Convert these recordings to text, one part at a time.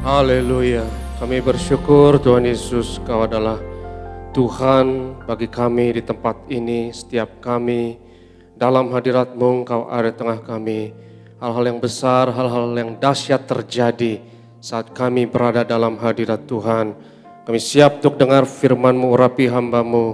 Haleluya. Kami bersyukur Tuhan Yesus, Kau adalah Tuhan bagi kami di tempat ini. Setiap kami dalam hadirat-Mu, Engkau ada di tengah kami. Hal-hal yang besar, hal-hal yang dahsyat terjadi saat kami berada dalam hadirat Tuhan. Kami siap untuk dengar firman-Mu, urapi hamba-Mu.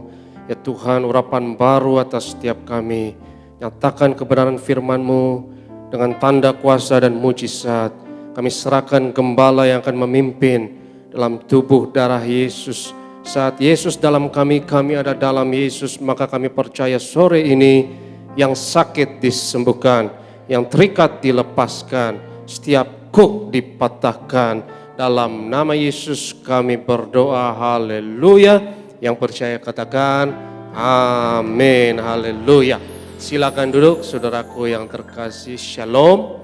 Ya Tuhan, urapan baru atas setiap kami. Nyatakan kebenaran firman-Mu dengan tanda kuasa dan mujizat. Kami serahkan gembala yang akan memimpin dalam tubuh darah Yesus. Saat Yesus dalam kami, kami ada dalam Yesus, maka kami percaya sore ini yang sakit disembuhkan, yang terikat dilepaskan, setiap kuk dipatahkan. Dalam nama Yesus kami berdoa, haleluya. Yang percaya katakan amin, haleluya. Silakan duduk saudaraku yang terkasih, shalom.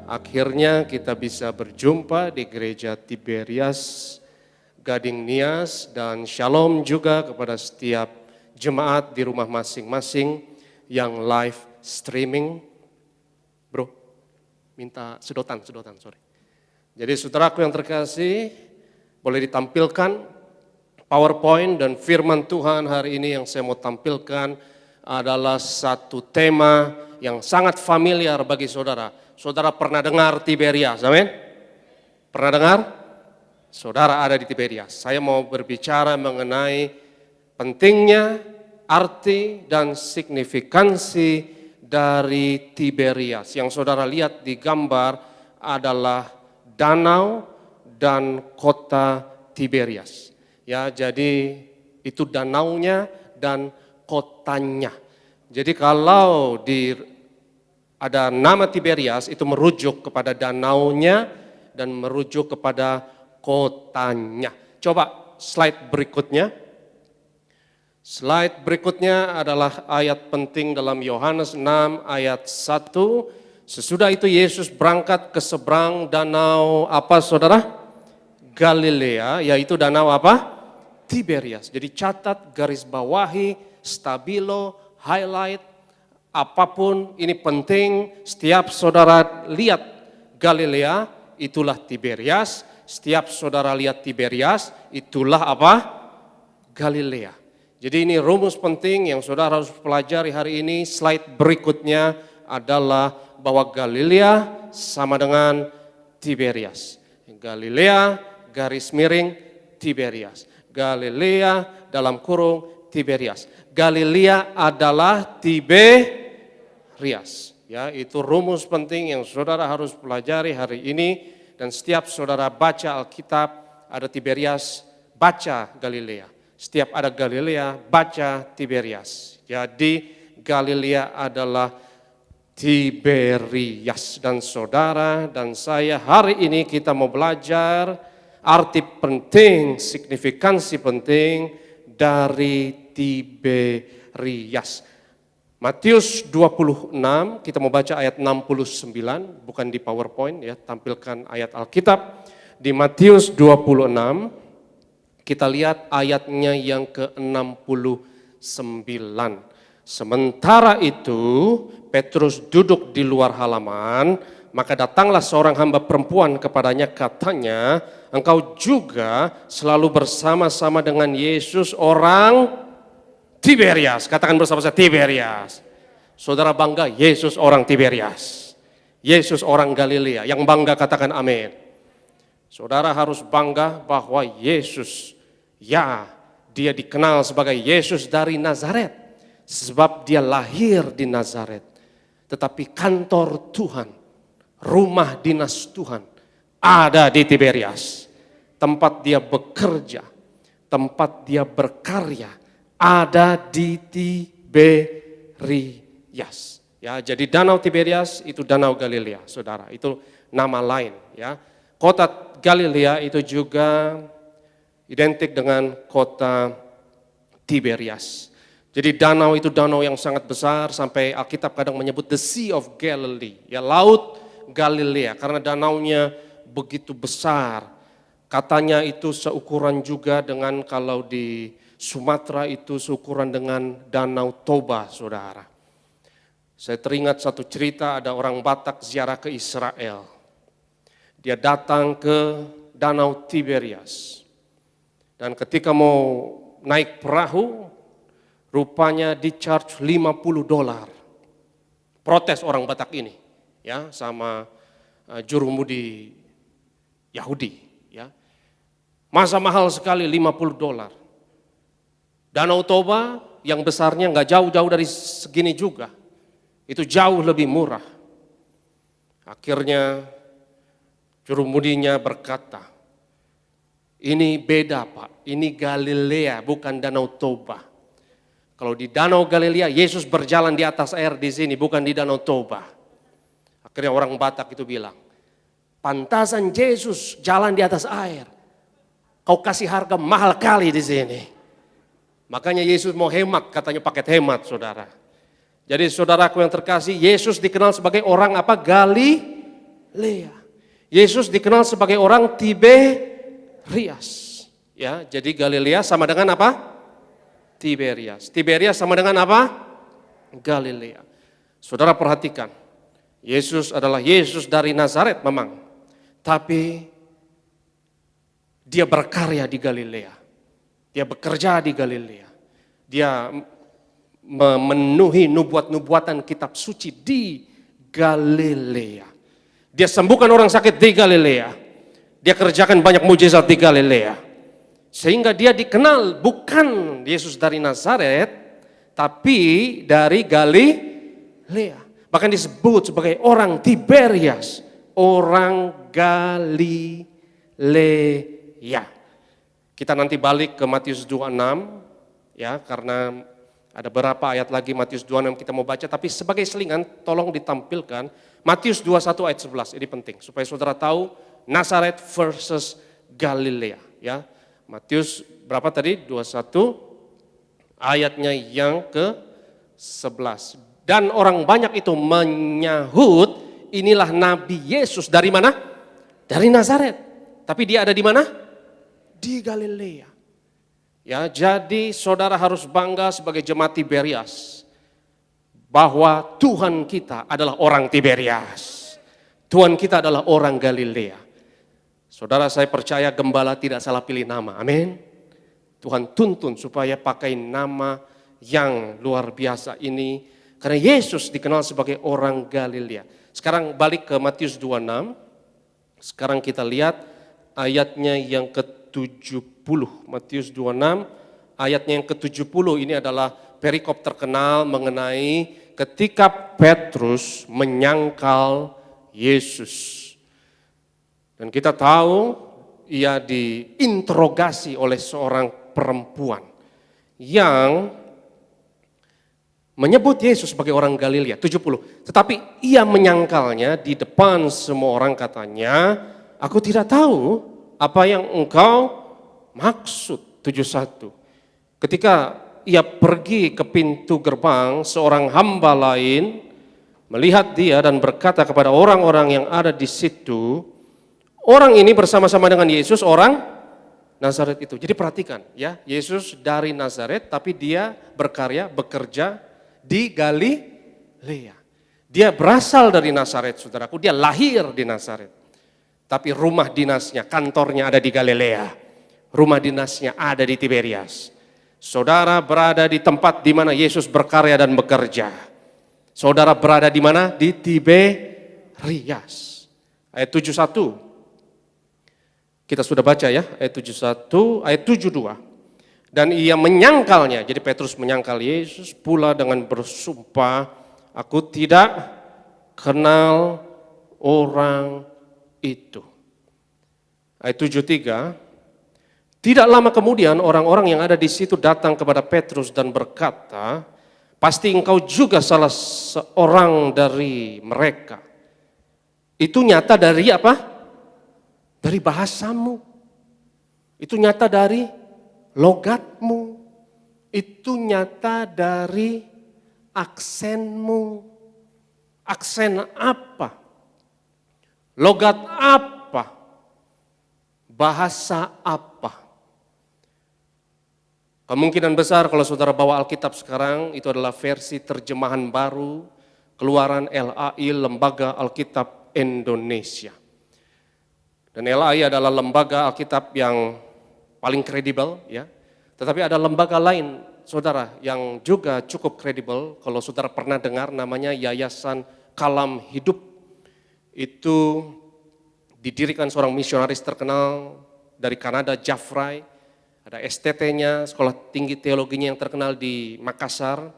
Akhirnya kita bisa berjumpa di gereja Tiberias Gading Nias, dan shalom juga kepada setiap jemaat di rumah masing-masing yang live streaming. Bro, minta sedotan, sorry. Jadi saudaraku yang terkasih, boleh ditampilkan PowerPoint dan firman Tuhan hari ini. Yang saya mau tampilkan adalah satu tema yang sangat familiar bagi saudara. Saudara pernah dengar Tiberias, amin? Pernah dengar? Saudara ada di Tiberias. Saya mau berbicara mengenai pentingnya, arti dan signifikansi dari Tiberias. Yang saudara lihat di gambar adalah danau dan kota Tiberias. Ya, jadi itu danaunya dan kotanya. Jadi kalau ada nama Tiberias, itu merujuk kepada danaunya dan merujuk kepada kotanya. Coba slide berikutnya. Slide berikutnya adalah ayat penting dalam Yohanes 6 ayat 1. Sesudah itu Yesus berangkat ke seberang danau apa saudara? Galilea, yaitu danau apa? Tiberias. Jadi catat, garis bawahi, stabilo, highlight, apapun ini penting. Setiap saudara lihat Galilea, itulah Tiberias. Setiap saudara lihat Tiberias, itulah apa? Galilea. Jadi ini rumus penting yang saudara harus pelajari hari ini. Slide berikutnya adalah bahwa Galilea sama dengan Tiberias. Galilea garis miring Tiberias. Galilea dalam kurung Tiberias. Galilea adalah Tiberias. Ya, itu rumus penting yang saudara harus pelajari hari ini. Dan setiap saudara baca Alkitab, ada Tiberias, baca Galilea. Setiap ada Galilea, baca Tiberias. Jadi Galilea adalah Tiberias. Dan saudara dan saya hari ini kita mau belajar arti penting, signifikansi penting dari Tiberias. Matius 26, kita mau baca ayat 69, bukan di PowerPoint ya, tampilkan ayat Alkitab. Di Matius 26, kita lihat ayatnya yang ke-69. Sementara itu, Petrus duduk di luar halaman, maka datanglah seorang hamba perempuan kepadanya, katanya, engkau juga selalu bersama-sama dengan Yesus orang Tiberias. Katakan bersama saya, Tiberias. Saudara bangga, Yesus orang Tiberias. Yesus orang Galilea. Yang bangga katakan amin. Saudara harus bangga bahwa Yesus, ya, dia dikenal sebagai Yesus dari Nazaret. Sebab dia lahir di Nazaret. Tetapi kantor Tuhan, rumah dinas Tuhan ada di Tiberias. Tempat dia bekerja, tempat dia berkarya ada di Tiberias. Ya, jadi danau Tiberias itu danau Galilea, saudara. Itu nama lain, ya. Kota Galilea itu juga identik dengan kota Tiberias. Jadi danau itu danau yang sangat besar, sampai Alkitab kadang menyebut the Sea of Galilee, ya, laut Galilea, karena danaunya begitu besar. Katanya itu seukuran juga dengan kalau di Sumatera itu seukuran dengan Danau Toba, saudara. Saya teringat satu cerita, ada orang Batak ziarah ke Israel. Dia datang ke Danau Tiberias. Dan ketika mau naik perahu, rupanya di-charge $50. Protes orang Batak ini, ya, sama jurumudi Yahudi, ya. Masa mahal sekali $50. Danau Toba yang besarnya nggak jauh-jauh dari segini juga, itu jauh lebih murah. Akhirnya jurumudinya berkata, ini beda Pak, ini Galilea bukan Danau Toba. Kalau di Danau Galilea Yesus berjalan di atas air di sini, bukan di Danau Toba. Akhirnya orang Batak itu bilang, pantasan Yesus jalan di atas air. Kau kasih harga mahal kali di sini. Makanya Yesus mau hemat, katanya paket hemat saudara. Jadi saudaraku yang terkasih, Yesus dikenal sebagai orang apa? Galilea. Yesus dikenal sebagai orang Tiberias. Ya, jadi Galilea sama dengan apa? Tiberias. Tiberias sama dengan apa? Galilea. Saudara perhatikan, Yesus adalah Yesus dari Nazaret memang. Tapi dia berkarya di Galilea. Dia bekerja di Galilea. Dia memenuhi nubuat-nubuatan kitab suci di Galilea. Dia sembuhkan orang sakit di Galilea. Dia kerjakan banyak mujizat di Galilea. Sehingga dia dikenal bukan Yesus dari Nazaret, tapi dari Galilea. Bahkan disebut sebagai orang Tiberias, orang Galilea. Kita nanti balik ke Matius 26, ya, karena ada beberapa ayat lagi Matius 26 kita mau baca, tapi sebagai selingan tolong ditampilkan Matius 21 ayat 11, ini penting supaya saudara tahu Nazaret versus Galilea, ya. Matius berapa tadi? 21 ayatnya yang ke-11. Dan orang banyak itu menyahut, inilah Nabi Yesus dari mana? Dari Nazaret. Tapi dia ada di mana? Di Galilea. Ya, jadi saudara harus bangga sebagai jemaat Tiberias bahwa Tuhan kita adalah orang Tiberias. Tuhan kita adalah orang Galilea. Saudara, saya percaya gembala tidak salah pilih nama. Amin. Tuhan tuntun supaya pakai nama yang luar biasa ini karena Yesus dikenal sebagai orang Galilea. Sekarang balik ke Matius 26. Sekarang kita lihat ayatnya yang ke-70. Matius 26 ayatnya yang ke-70 ini adalah perikop terkenal mengenai ketika Petrus menyangkal Yesus. Dan kita tahu ia diinterogasi oleh seorang perempuan yang menyebut Yesus sebagai orang Galilea, 70. Tetapi ia menyangkalnya di depan semua orang katanya, aku tidak tahu apa yang engkau maksud, 71. Ketika ia pergi ke pintu gerbang, seorang hamba lain melihat dia dan berkata kepada orang-orang yang ada di situ, orang ini bersama-sama dengan Yesus, orang Nazaret itu. Jadi perhatikan ya, Yesus dari Nazaret tapi dia berkarya, bekerja di Galilea. Dia berasal dari Nazaret saudaraku, dia lahir di Nazaret. Tapi rumah dinasnya, kantornya ada di Galilea. Rumah dinasnya ada di Tiberias. Saudara berada di tempat di mana Yesus berkarya dan bekerja. Saudara berada di mana? Di Tiberias. Ayat 71. Kita sudah baca ya, ayat 71, ayat 72. Dan ia menyangkalnya, jadi Petrus menyangkal Yesus pula dengan bersumpah, aku tidak kenal orang itu. Ayat 73, tidak lama kemudian orang-orang yang ada di situ datang kepada Petrus dan berkata, pasti engkau juga salah seorang dari mereka. Itu nyata dari apa? Dari bahasamu, itu nyata dari logatmu, itu nyata dari aksenmu. Aksen apa? Logat apa? Bahasa apa? Kemungkinan besar kalau saudara bawa Alkitab sekarang, itu adalah versi terjemahan baru, keluaran LAI, Lembaga Alkitab Indonesia. Dan LAI adalah lembaga Alkitab yang paling kredibel, ya. Tetapi ada lembaga lain, saudara, yang juga cukup kredibel. Kalau saudara pernah dengar, namanya Yayasan Kalam Hidup. Itu didirikan seorang misionaris terkenal dari Kanada, Jaffray. Ada STT-nya, Sekolah Tinggi Teologinya yang terkenal di Makassar,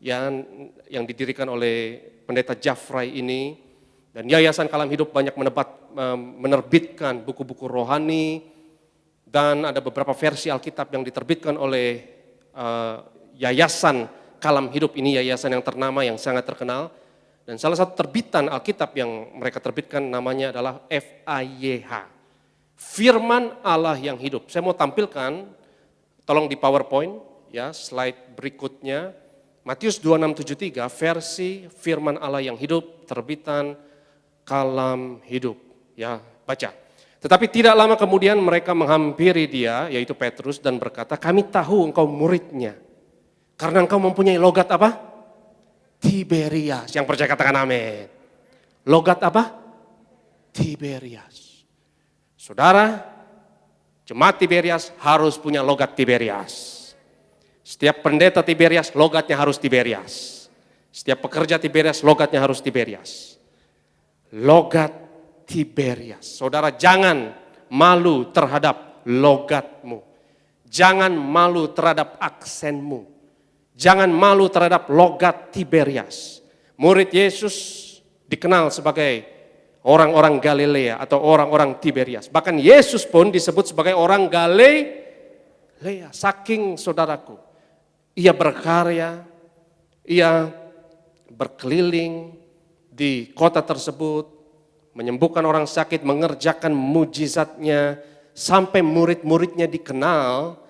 yang didirikan oleh pendeta Jaffray ini. Dan Yayasan Kalam Hidup banyak menerbitkan buku-buku rohani, dan ada beberapa versi Alkitab yang diterbitkan oleh Yayasan Kalam Hidup ini, yayasan yang ternama, yang sangat terkenal. Dan salah satu terbitan Alkitab yang mereka terbitkan namanya adalah FAYH, Firman Allah yang Hidup. Saya mau tampilkan, tolong di PowerPoint, ya, slide berikutnya. Matius 26:73, versi Firman Allah yang Hidup, terbitan Kalam Hidup. Ya, baca. Tetapi tidak lama kemudian mereka menghampiri dia, yaitu Petrus, dan berkata, kami tahu engkau muridnya, karena engkau mempunyai logat apa? Tiberias. Yang percaya katakan amin. Logat apa? Tiberias. Saudara, jemaat Tiberias harus punya logat Tiberias. Setiap pendeta Tiberias, logatnya harus Tiberias. Setiap pekerja Tiberias, logatnya harus Tiberias. Logat Tiberias. Saudara, jangan malu terhadap logatmu. Jangan malu terhadap aksenmu. Jangan malu terhadap logat Tiberias. Murid Yesus dikenal sebagai orang-orang Galilea atau orang-orang Tiberias. Bahkan Yesus pun disebut sebagai orang Galilea. Saking, saudaraku, ia berkarya, ia berkeliling di kota tersebut, menyembuhkan orang sakit, mengerjakan mujizatnya, sampai murid-muridnya dikenal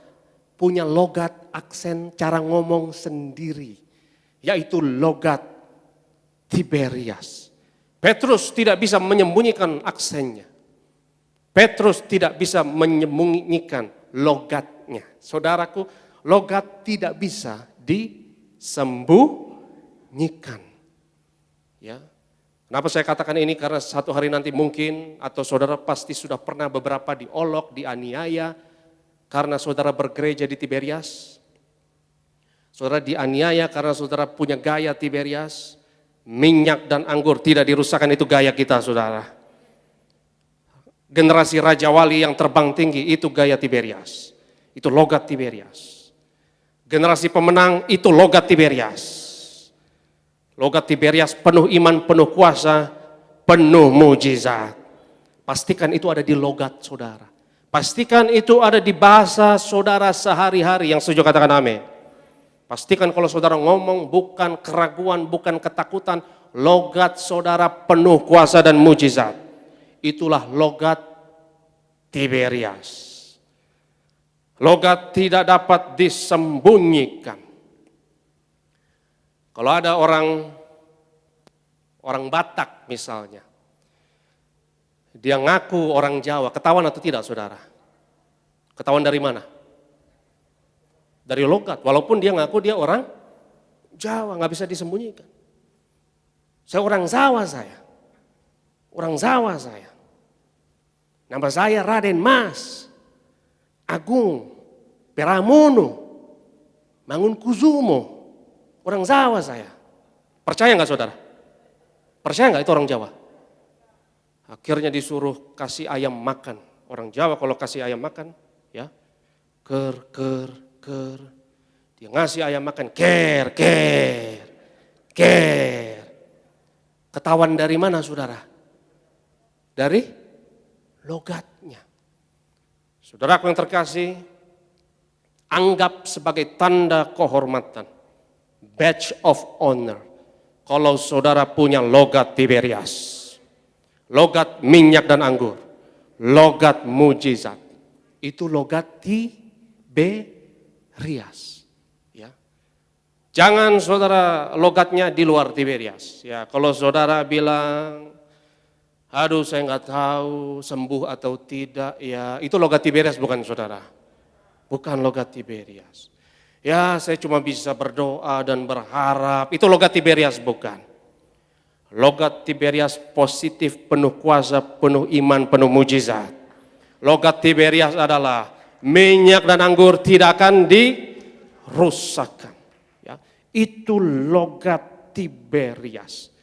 punya logat, aksen, cara ngomong sendiri, yaitu logat Tiberias. Petrus tidak bisa menyembunyikan aksennya. Petrus tidak bisa menyembunyikan logatnya. Saudaraku, logat tidak bisa disembunyikan. Ya. Kenapa saya katakan ini? Karena satu hari nanti mungkin, atau saudara pasti sudah pernah beberapa diolok, dianiaya, karena saudara bergereja di Tiberias. Saudara dianiaya karena saudara punya gaya Tiberias. Minyak dan anggur tidak dirusakkan, itu gaya kita, saudara. Generasi Raja Wali yang terbang tinggi, itu gaya Tiberias. Itu logat Tiberias. Generasi pemenang, itu logat Tiberias. Logat Tiberias penuh iman, penuh kuasa, penuh mujizat. Pastikan itu ada di logat saudara. Pastikan itu ada di bahasa saudara sehari-hari. Yang setuju katakan amin. Pastikan kalau saudara ngomong bukan keraguan, bukan ketakutan. Logat saudara penuh kuasa dan mujizat. Itulah logat Tiberias. Logat tidak dapat disembunyikan. Kalau ada orang Batak misalnya, dia ngaku orang Jawa, ketahuan atau tidak, saudara? Ketahuan dari mana? Dari logat, walaupun dia ngaku dia orang Jawa, nggak bisa disembunyikan. Saya orang Jawa saya. Orang Jawa saya. Nama saya Raden Mas Agung Peramono Mangunkusumo. Orang Jawa saya. Percaya nggak, saudara? Percaya nggak itu orang Jawa? Akhirnya disuruh kasih ayam makan. Orang Jawa kalau kasih ayam makan, ya, ker. Dia ngasih ayam makan, ker. Ketahuan dari mana, saudara? Dari logatnya. Saudaraku yang terkasih, anggap sebagai tanda kehormatan, badge of honor, kalau saudara punya logat Tiberias, logat minyak dan anggur, logat mujizat, itu logat Tiberias. Ya. Jangan saudara logatnya di luar Tiberias. Ya, kalau saudara bilang, aduh saya nggak tahu sembuh atau tidak, ya itu logat Tiberias bukan, saudara? Bukan logat Tiberias. Ya saya cuma bisa berdoa dan berharap, itu logat Tiberias bukan. Logat Tiberias positif, penuh kuasa, penuh iman, penuh mujizat. Logat Tiberias adalah minyak dan anggur tidak akan dirusakkan. Ya, itu logat Tiberias.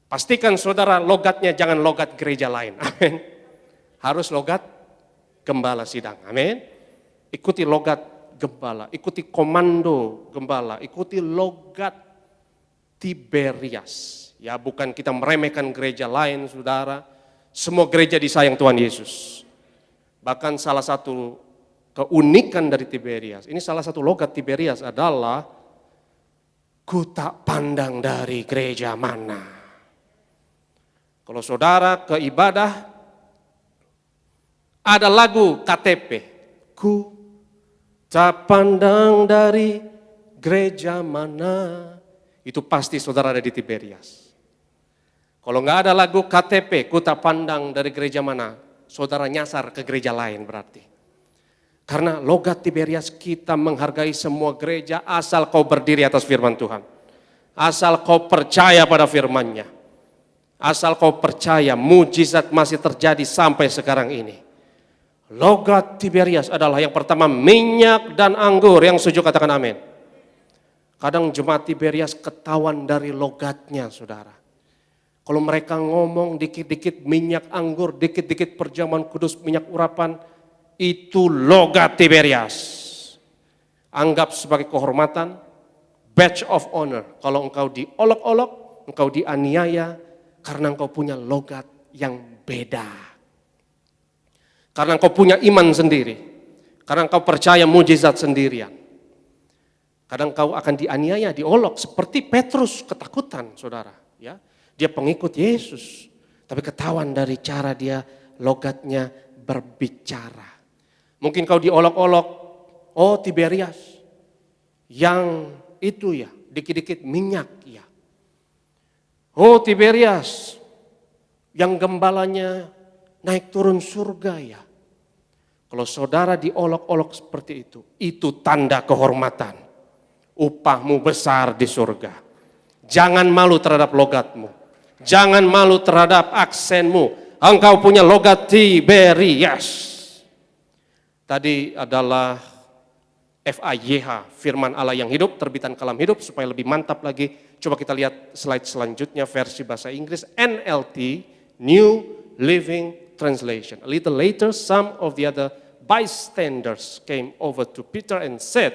Pastikan saudara logatnya jangan logat gereja lain. Amin. Harus logat gembala sidang. Amin. Ikuti logat gembala, ikuti komando gembala, ikuti logat Tiberias. Ya, bukan kita meremehkan gereja lain, saudara. Semua gereja disayang Tuhan Yesus. Bahkan salah satu keunikan dari Tiberias, ini salah satu logat Tiberias adalah ku tak pandang dari gereja mana. Kalau saudara ke ibadah, ada lagu KTP, ku tak pandang dari gereja mana. Itu pasti saudara ada di Tiberias. Kalau nggak ada lagu KTP, ku tak pandang dari gereja mana, saudara nyasar ke gereja lain berarti. Karena logat Tiberias kita menghargai semua gereja asal kau berdiri atas firman Tuhan. Asal kau percaya pada firman-Nya. Asal kau percaya mujizat masih terjadi sampai sekarang ini. Logat Tiberias adalah yang pertama minyak dan anggur. Yang setuju katakan amin. Kadang jemaat Tiberias ketahuan dari logatnya, saudara. Kalau mereka ngomong dikit-dikit minyak anggur, dikit-dikit perjamuan kudus minyak urapan, itu logat Tiberias. Anggap sebagai kehormatan, badge of honor. Kalau engkau diolok-olok, engkau dianiaya, karena engkau punya logat yang beda. Karena engkau punya iman sendiri. Karena engkau percaya mujizat sendirian. Kadang engkau akan dianiaya, diolok, seperti Petrus ketakutan, saudara. Ya. Dia pengikut Yesus, tapi ketahuan dari cara dia logatnya berbicara. Mungkin kau diolok-olok, oh Tiberias, yang itu ya, dikit-dikit minyak ya. Oh Tiberias, yang gembalanya naik turun surga ya. Kalau saudara diolok-olok seperti itu tanda kehormatan. Upahmu besar di surga. Jangan malu terhadap logatmu. Jangan malu terhadap aksenmu. Engkau punya logat Tiberias. Tadi adalah FAYH, firman Allah yang hidup, terbitan Kalam Hidup, supaya lebih mantap lagi. Coba kita lihat slide selanjutnya versi bahasa Inggris, NLT, New Living Translation. A little later, some of the other bystanders came over to Peter and said,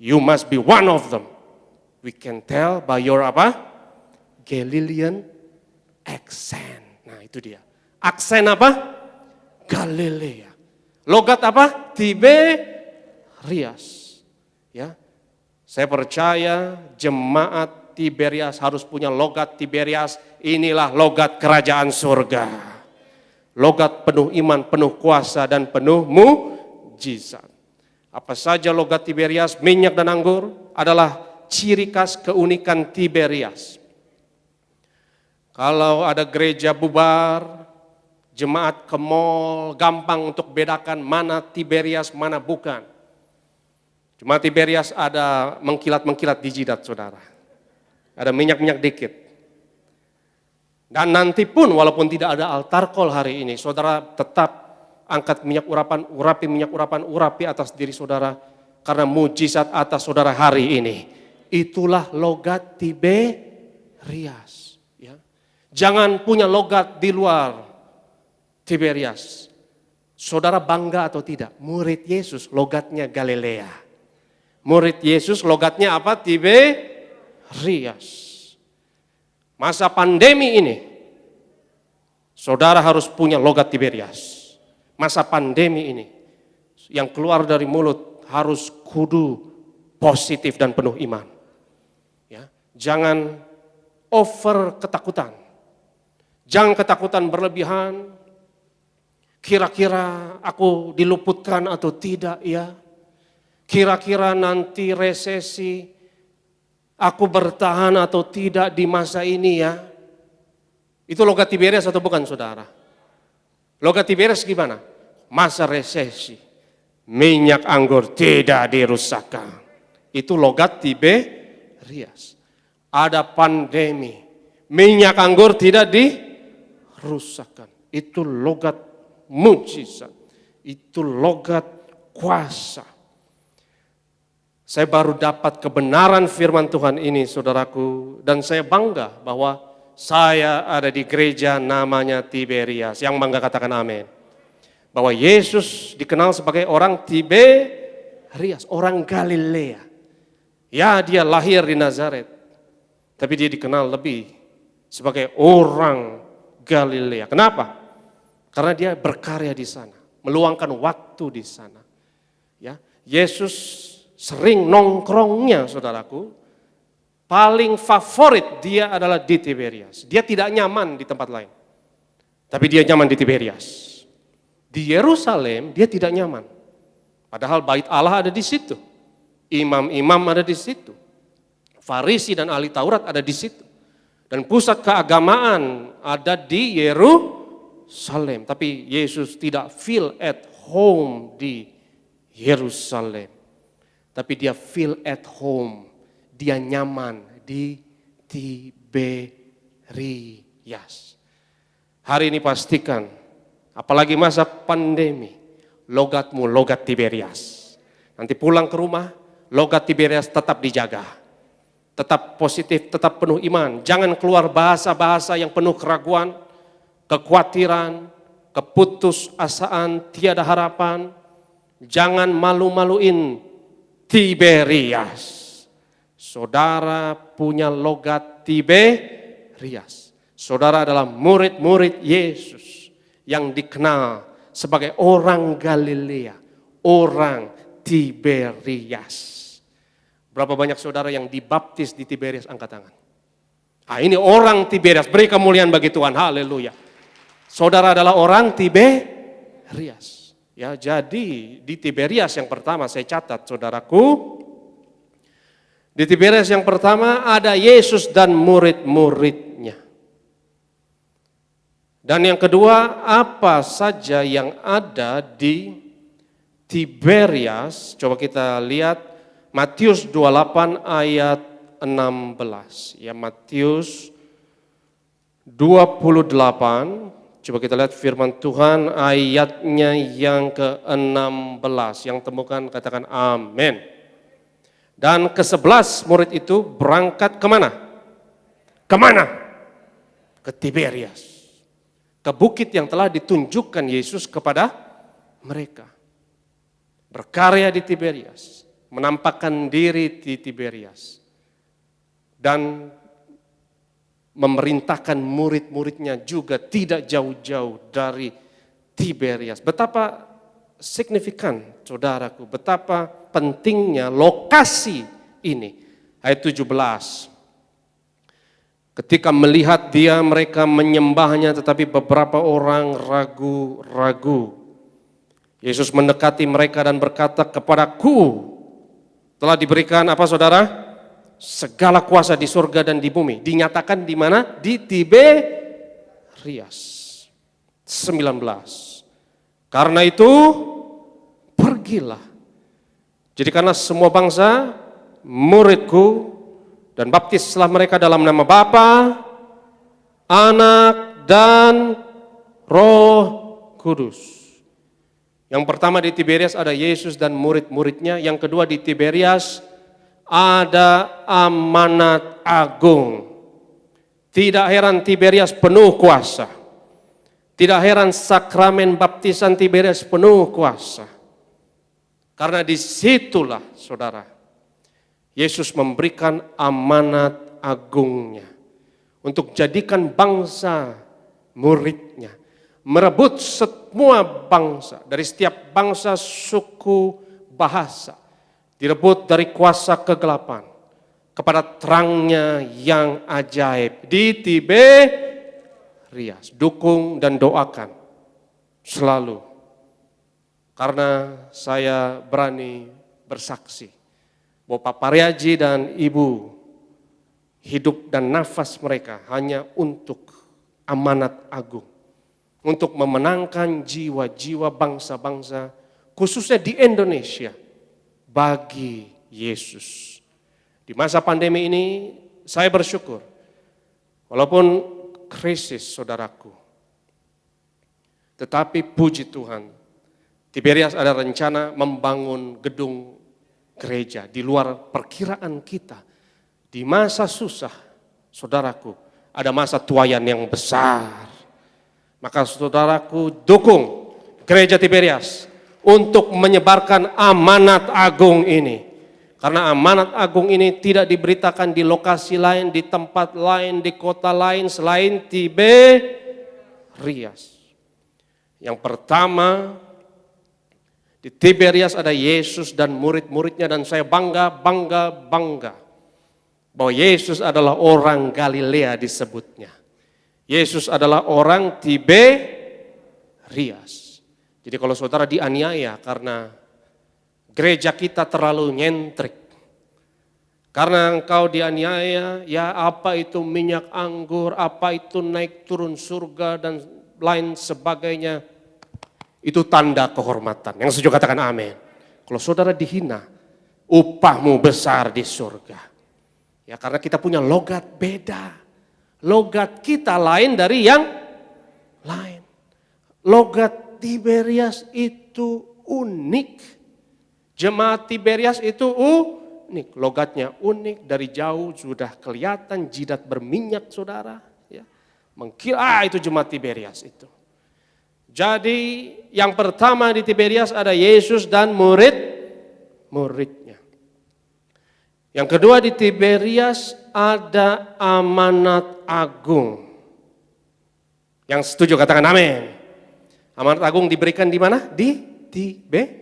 "You must be one of them. We can tell by your apa? Galilean accent." Nah itu dia. Aksen apa? Galilea. Logat apa? Tiberias. Ya. Saya percaya jemaat Tiberias harus punya logat Tiberias. Inilah logat kerajaan surga. Logat penuh iman, penuh kuasa, dan penuh mujizat. Apa saja logat Tiberias, minyak dan anggur adalah ciri khas keunikan Tiberias. Kalau ada gereja bubar, jemaat ke mall, gampang untuk bedakan mana Tiberias, mana bukan. Jemaat Tiberias ada mengkilat-mengkilat di jidat saudara. Ada minyak-minyak dikit. Dan nanti pun walaupun tidak ada altar call hari ini, saudara tetap angkat minyak urapan, urapi atas diri saudara. Karena mujizat atas saudara hari ini. Itulah logat Tiberias. Ya. Jangan punya logat di luar Tiberias. Saudara bangga atau tidak? Murid Yesus logatnya Galilea. Murid Yesus logatnya apa? Tiberias. Masa pandemi ini, saudara harus punya logat Tiberias. Masa pandemi ini, yang keluar dari mulut harus kudu positif dan penuh iman. Ya, jangan over ketakutan. Jangan ketakutan berlebihan. Kira-kira aku diluputkan atau tidak ya? Kira-kira nanti resesi, aku bertahan atau tidak di masa ini ya? Itu logat Tiberias atau bukan saudara? Logat Tiberias gimana? Masa resesi, minyak anggur tidak dirusakkan. Itu logat Tiberias. Ada pandemi, minyak anggur tidak dirusakkan. Itu logat mujizat, itu logat kuasa. Saya baru dapat kebenaran firman Tuhan ini, saudaraku, dan saya bangga bahwa saya ada di gereja namanya Tiberias. Yang bangga katakan amin. Bahwa Yesus dikenal sebagai orang Tiberias, orang Galilea. Ya, dia lahir di Nazaret, tapi dia dikenal lebih sebagai orang Galilea. Kenapa? Karena dia berkarya di sana, meluangkan waktu di sana. Ya, Yesus sering nongkrongnya, saudaraku, paling favorit dia adalah di Tiberias. Dia tidak nyaman di tempat lain, tapi dia nyaman di Tiberias. Di Yerusalem dia tidak nyaman, padahal bait Allah ada di situ, imam-imam ada di situ, Farisi dan ahli Taurat ada di situ, dan pusat keagamaan ada di Yerusalem. Tapi Yesus tidak feel at home di Yerusalem. Tapi dia feel at home, dia nyaman di Tiberias. Hari ini pastikan, apalagi masa pandemi, logatmu logat Tiberias. Nanti pulang ke rumah, logat Tiberias tetap dijaga. Tetap positif, tetap penuh iman. Jangan keluar bahasa-bahasa yang penuh keraguan, kekhawatiran, keputusasaan, tiada harapan. Jangan malu-maluin Tiberias. Saudara punya logat Tiberias. Saudara adalah murid-murid Yesus yang dikenal sebagai orang Galilea, orang Tiberias. Berapa banyak saudara yang dibaptis di Tiberias, angkat tangan. Ini orang Tiberias, beri kemuliaan bagi Tuhan, haleluya. Saudara adalah orang Tiberias. Ya, jadi di Tiberias yang pertama saya catat, saudaraku, di Tiberias yang pertama ada Yesus dan murid-muridnya. Dan yang kedua, apa saja yang ada di Tiberias? Coba kita lihat Matius 28 ayat 16. Ya, Matius 28. Coba kita lihat firman Tuhan ayatnya yang ke-16. Yang temukan katakan amin. Dan ke-11 murid itu berangkat kemana? Kemana? Ke Tiberias. Ke bukit yang telah ditunjukkan Yesus kepada mereka. Berkarya di Tiberias. Menampakkan diri di Tiberias. Dan memerintahkan murid-muridnya juga tidak jauh-jauh dari Tiberias. Betapa signifikan, saudaraku, betapa pentingnya lokasi ini. Ayat 17. Ketika melihat dia, mereka menyembahnya, tetapi beberapa orang ragu-ragu. Yesus mendekati mereka dan berkata, kepadaku telah diberikan apa, saudara? Segala kuasa di surga dan di bumi. Dinyatakan di mana? Di Tiberias. 19. Karena itu pergilah. Jadikanlah semua bangsa muridku dan baptislah mereka dalam nama Bapa, Anak dan Roh Kudus. Yang pertama di Tiberias ada Yesus dan murid-muridnya. Yang kedua di Tiberias ada amanat agung. Tidak heran Tiberias penuh kuasa. Tidak heran sakramen baptisan Tiberias penuh kuasa. Karena disitulah, saudara, Yesus memberikan amanat agungnya untuk jadikan bangsa muridnya. Merebut semua bangsa, dari setiap bangsa, suku, bahasa. Direbut dari kuasa kegelapan kepada terangnya yang ajaib. Di Tiberias, dukung dan doakan selalu. Karena saya berani bersaksi bahwa Pak Pariaji dan Ibu hidup dan nafas mereka hanya untuk amanat agung. Untuk memenangkan jiwa-jiwa bangsa-bangsa, khususnya di Indonesia, bagi Yesus. Di masa pandemi ini saya bersyukur Walaupun krisis saudaraku, tetapi puji Tuhan, Tiberias ada rencana membangun gedung gereja di luar perkiraan kita. Di masa susah, saudaraku, ada masa tuayan yang besar. Maka saudaraku dukung gereja Tiberias untuk menyebarkan amanat agung ini. Karena amanat agung ini tidak diberitakan di lokasi lain, di tempat lain, di kota lain selain Tiberias. Yang pertama, di Tiberias ada Yesus dan murid-muridnya, dan saya bangga bahwa Yesus adalah orang Galilea disebutnya. Yesus adalah orang Tiberias. Jadi kalau saudara dianiaya karena gereja kita terlalu nyentrik, karena engkau dianiaya, ya apa itu minyak anggur, apa itu naik turun surga dan lain sebagainya, itu tanda kehormatan. Yang setuju katakan amin. Kalau saudara dihina, upahmu besar di surga. Ya karena kita punya logat beda. Logat kita lain dari yang lain. Logat Tiberias itu unik. Jemaat Tiberias itu unik. Logatnya unik, dari jauh sudah kelihatan jidat berminyak saudara. Ya. Mengkira itu jemaat Tiberias itu. Jadi yang pertama di Tiberias ada Yesus dan murid-muridnya. Yang kedua di Tiberias ada amanat agung. Yang setuju katakan amin. Amanat agung diberikan di mana? Di Tiberias.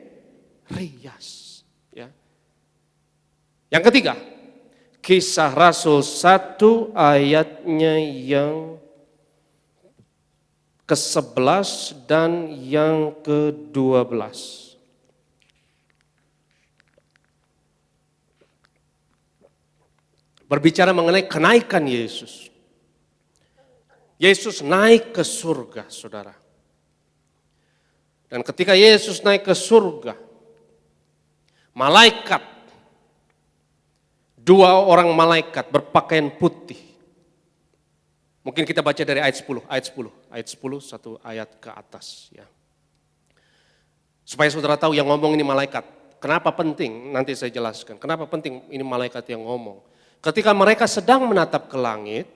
Ya. Yang ketiga, Kisah Rasul 1 ayatnya yang ke-11 dan yang ke-12. Berbicara mengenai kenaikan Yesus. Yesus naik ke surga, saudara. Dan ketika Yesus naik ke surga, malaikat, dua orang malaikat berpakaian putih. Mungkin kita baca dari ayat 10, satu ayat ke atas. Ya. Supaya saudara tahu yang ngomong ini malaikat. Kenapa penting? Nanti saya jelaskan. Kenapa penting ini malaikat yang ngomong. Ketika mereka sedang menatap ke langit,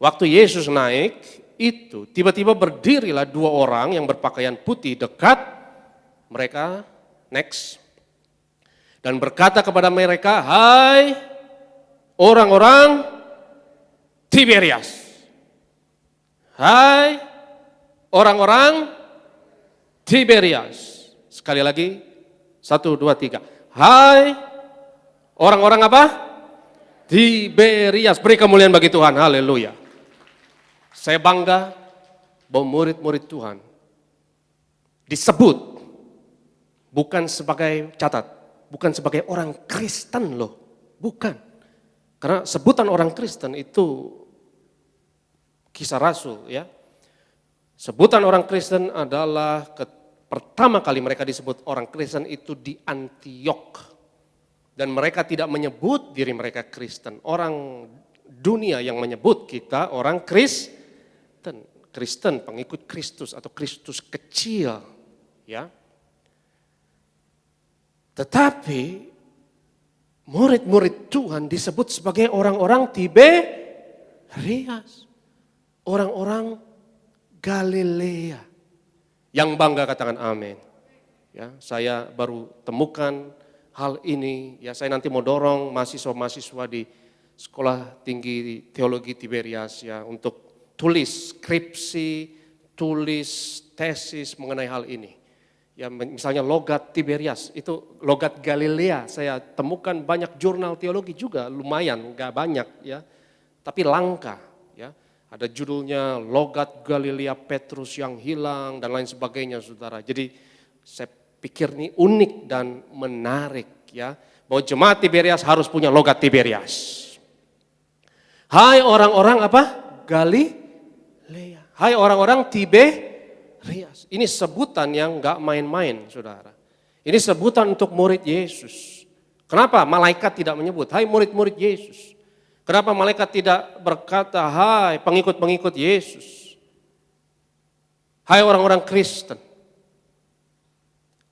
waktu Yesus naik, itu tiba-tiba berdirilah dua orang yang berpakaian putih dekat mereka, next. Dan berkata kepada mereka, hai orang-orang Tiberias. Hai orang-orang Tiberias. Sekali lagi, 1, 2, 3. Hai orang-orang apa? Tiberias. Beri kemuliaan bagi Tuhan, haleluya. Saya bangga bahwa murid-murid Tuhan disebut bukan sebagai bukan sebagai orang Kristen loh, bukan. Karena sebutan orang Kristen itu Kisah Rasul ya. Sebutan orang Kristen adalah pertama kali mereka disebut orang Kristen itu di Antiok. Dan mereka tidak menyebut diri mereka Kristen. Orang dunia yang menyebut kita orang Kristen. Kristen pengikut Kristus atau Kristus kecil. Ya. Tetapi murid-murid Tuhan disebut sebagai orang-orang Tiberias. Orang-orang Galilea. Yang bangga katakan amin. Ya, saya baru temukan hal ini. Ya, saya nanti mau dorong mahasiswa-mahasiswa di Sekolah Tinggi Teologi Tiberias ya untuk tulis skripsi, tulis tesis mengenai hal ini. Ya, misalnya logat Tiberias, itu logat Galilea. Saya temukan banyak jurnal teologi juga, lumayan, enggak banyak ya. Tapi langka ya. Ada judulnya Logat Galilea Petrus yang hilang dan lain sebagainya saudara. Jadi saya pikir ini unik dan menarik ya. Bahwa jemaat Tiberias harus punya logat Tiberias. Hai orang-orang apa? Galilea. Hai orang-orang Tiberias. Ini sebutan yang gak main-main saudara. Ini sebutan untuk murid Yesus. Kenapa malaikat tidak menyebut? Hai murid-murid Yesus. Kenapa malaikat tidak berkata, hai pengikut-pengikut Yesus, hai orang-orang Kristen.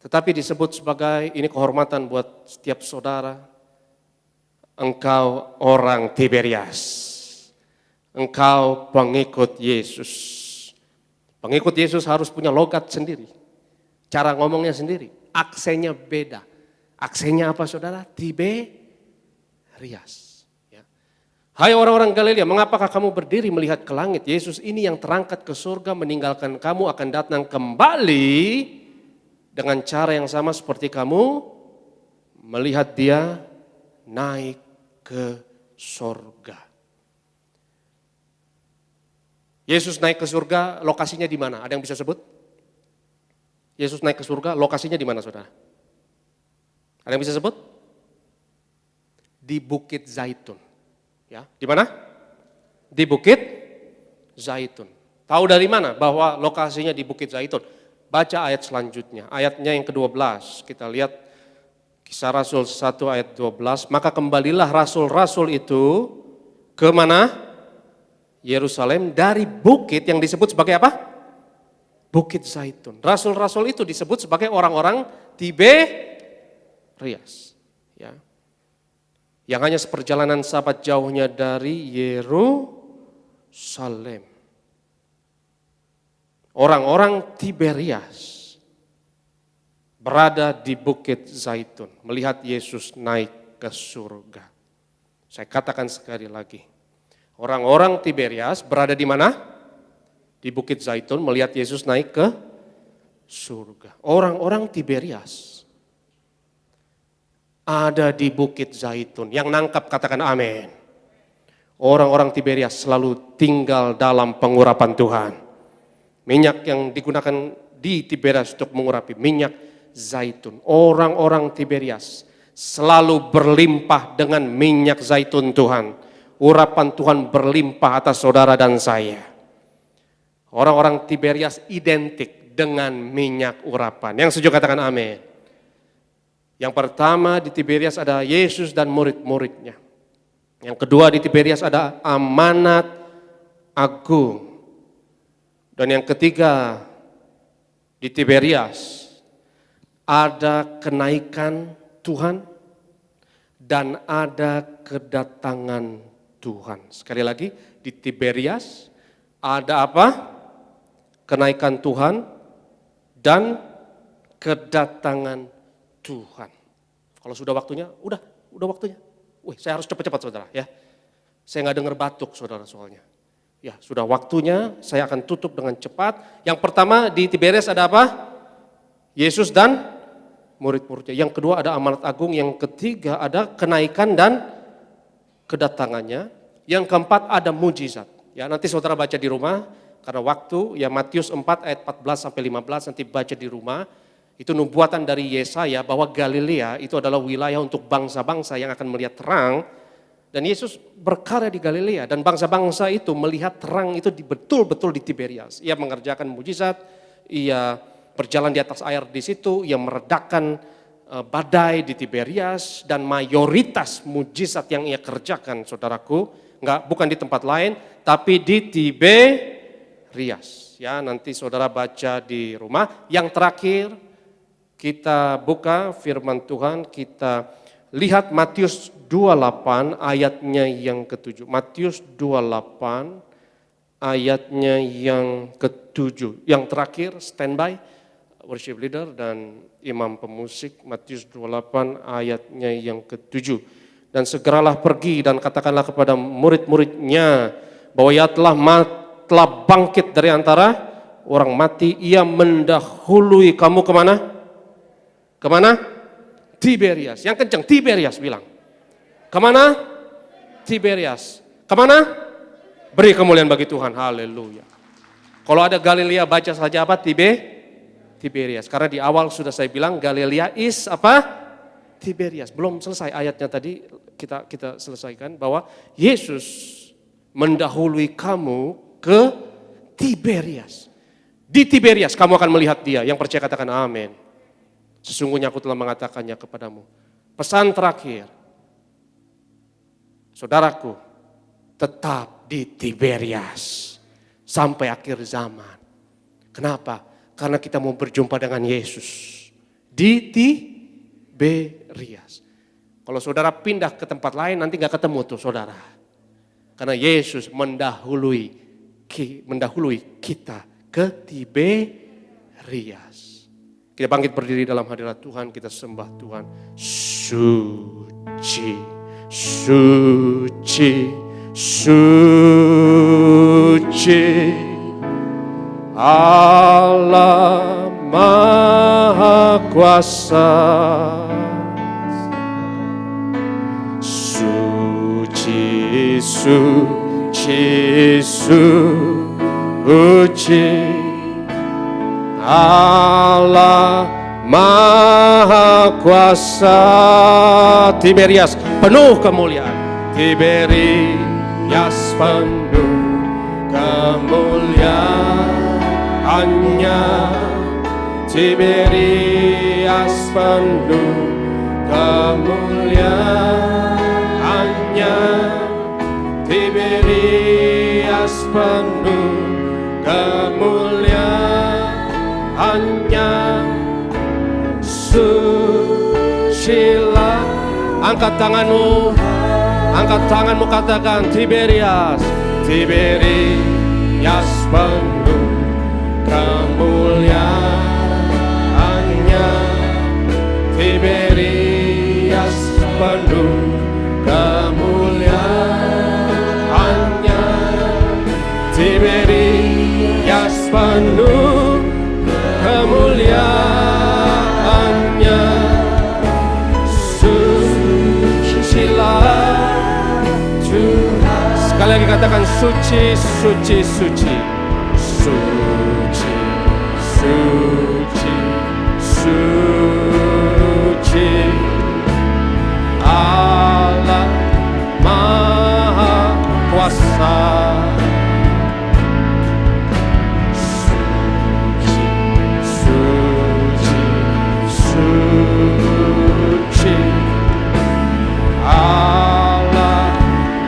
Tetapi disebut sebagai, ini kehormatan buat setiap saudara, engkau orang Tiberias, engkau pengikut Yesus. Pengikut Yesus harus punya logat sendiri, cara ngomongnya sendiri, aksennya beda. Aksennya apa saudara? Tiberias. Hai orang-orang Galilea, mengapakah kamu berdiri melihat ke langit? Yesus ini yang terangkat ke surga meninggalkan kamu akan datang kembali dengan cara yang sama seperti kamu melihat dia naik ke surga. Yesus naik ke surga, lokasinya di mana? Ada yang bisa sebut? Yesus naik ke surga, lokasinya di mana saudara? Ada yang bisa sebut? Di Bukit Zaitun. Ya, di mana? Di Bukit Zaitun. Tahu dari mana bahwa lokasinya di Bukit Zaitun? Baca ayat selanjutnya, ayatnya yang ke-12. Kita lihat Kisah Rasul 1 ayat 12. Maka kembalilah rasul-rasul itu ke mana? Yerusalem dari bukit yang disebut sebagai apa? Bukit Zaitun. Rasul-rasul itu disebut sebagai orang-orang Tiberias. Ya. Yang hanya seperjalanan sahabat jauhnya dari Yerusalem. Orang-orang Tiberias berada di Bukit Zaitun, melihat Yesus naik ke surga. Saya katakan sekali lagi, orang-orang Tiberias berada di mana? Di Bukit Zaitun, melihat Yesus naik ke surga. Orang-orang Tiberias ada di Bukit Zaitun. Yang nangkap katakan amin. Orang-orang Tiberias selalu tinggal dalam pengurapan Tuhan. Minyak yang digunakan di Tiberias untuk mengurapi minyak zaitun. Orang-orang Tiberias selalu berlimpah dengan minyak zaitun Tuhan. Urapan Tuhan berlimpah atas saudara dan saya. Orang-orang Tiberias identik dengan minyak urapan. Yang setuju katakan amin. Yang pertama di Tiberias ada Yesus dan murid-muridnya. Yang kedua di Tiberias ada amanat agung. Dan yang ketiga di Tiberias ada kenaikan Tuhan dan ada kedatangan Tuhan. Sekali lagi di Tiberias ada apa? Kenaikan Tuhan dan kedatangan Tuhan. Kalau sudah waktunya, udah waktunya. Saya harus cepat-cepat saudara ya. Saya nggak dengar batuk saudara soalnya. Ya sudah waktunya, saya akan tutup dengan cepat. Yang pertama di Tiberias ada apa? Yesus dan murid-muridnya. Yang kedua ada amanat agung. Yang ketiga ada kenaikan dan kedatangannya. Yang keempat ada mujizat. Ya nanti saudara baca di rumah karena waktu ya Matius 4 ayat 14 sampai 15 nanti baca di rumah. Itu nubuatan dari Yesaya bahwa Galilea itu adalah wilayah untuk bangsa-bangsa yang akan melihat terang. Dan Yesus berkarya di Galilea dan bangsa-bangsa itu melihat terang itu betul-betul di Tiberias. Ia mengerjakan mujizat, ia berjalan di atas air di situ, ia meredakan badai di Tiberias dan mayoritas mujizat yang ia kerjakan saudaraku, bukan di tempat lain tapi di Tiberias. Ya, nanti saudara baca di rumah. Yang terakhir kita buka firman Tuhan, kita lihat Matius 28 ayatnya yang ke-7. Matius 28 ayatnya yang ke-7. Yang terakhir standby worship leader dan imam pemusik. Matius 28 ayatnya yang ke-7. Dan segeralah pergi dan katakanlah kepada murid-muridnya bahwa ia telah bangkit dari antara orang mati. Ia mendahului kamu kemana? Kemana? Tiberias. Yang kencang, Tiberias bilang. Kemana? Tiberias. Kemana? Beri kemuliaan bagi Tuhan. Haleluya. Kalau ada Galilea baca saja apa? Tiberias. Karena di awal sudah saya bilang Galilea is apa? Tiberias. Belum selesai ayatnya tadi kita selesaikan bahwa Yesus mendahului kamu ke Tiberias. Di Tiberias kamu akan melihat dia. Yang percaya katakan amin. Sesungguhnya aku telah mengatakannya kepadamu. Pesan terakhir, saudaraku, tetap di Tiberias sampai akhir zaman. Kenapa? Karena kita mau berjumpa dengan Yesus di Tiberias. Kalau saudara pindah ke tempat lain nanti gak ketemu tuh saudara. Karena Yesus mendahului kita ke Tiberias. Kita bangkit berdiri dalam hadirat Tuhan, kita sembah Tuhan. Suci, suci, suci, Allah Maha Kuasa. Suci, suci, suci, Allah Maha Kuasa. Tiberias penuh kemuliaan. Tiberias penuh kemuliaannya. Tiberias penuh kemuliaannya. Tiberias penuh kemuliaannya. Sucilah. Angkat tanganmu, katakan Tiberias. Tiberias penuh kemuliaannya. Tiberias penuh kemuliaannya. Tiberias penuh kemuliaannya. Sucilah Tuhan. Sekali lagi katakan suci, suci, suci, suci, suci, suci, Allah Maha Kuasa. Suci, suci, suci, Allah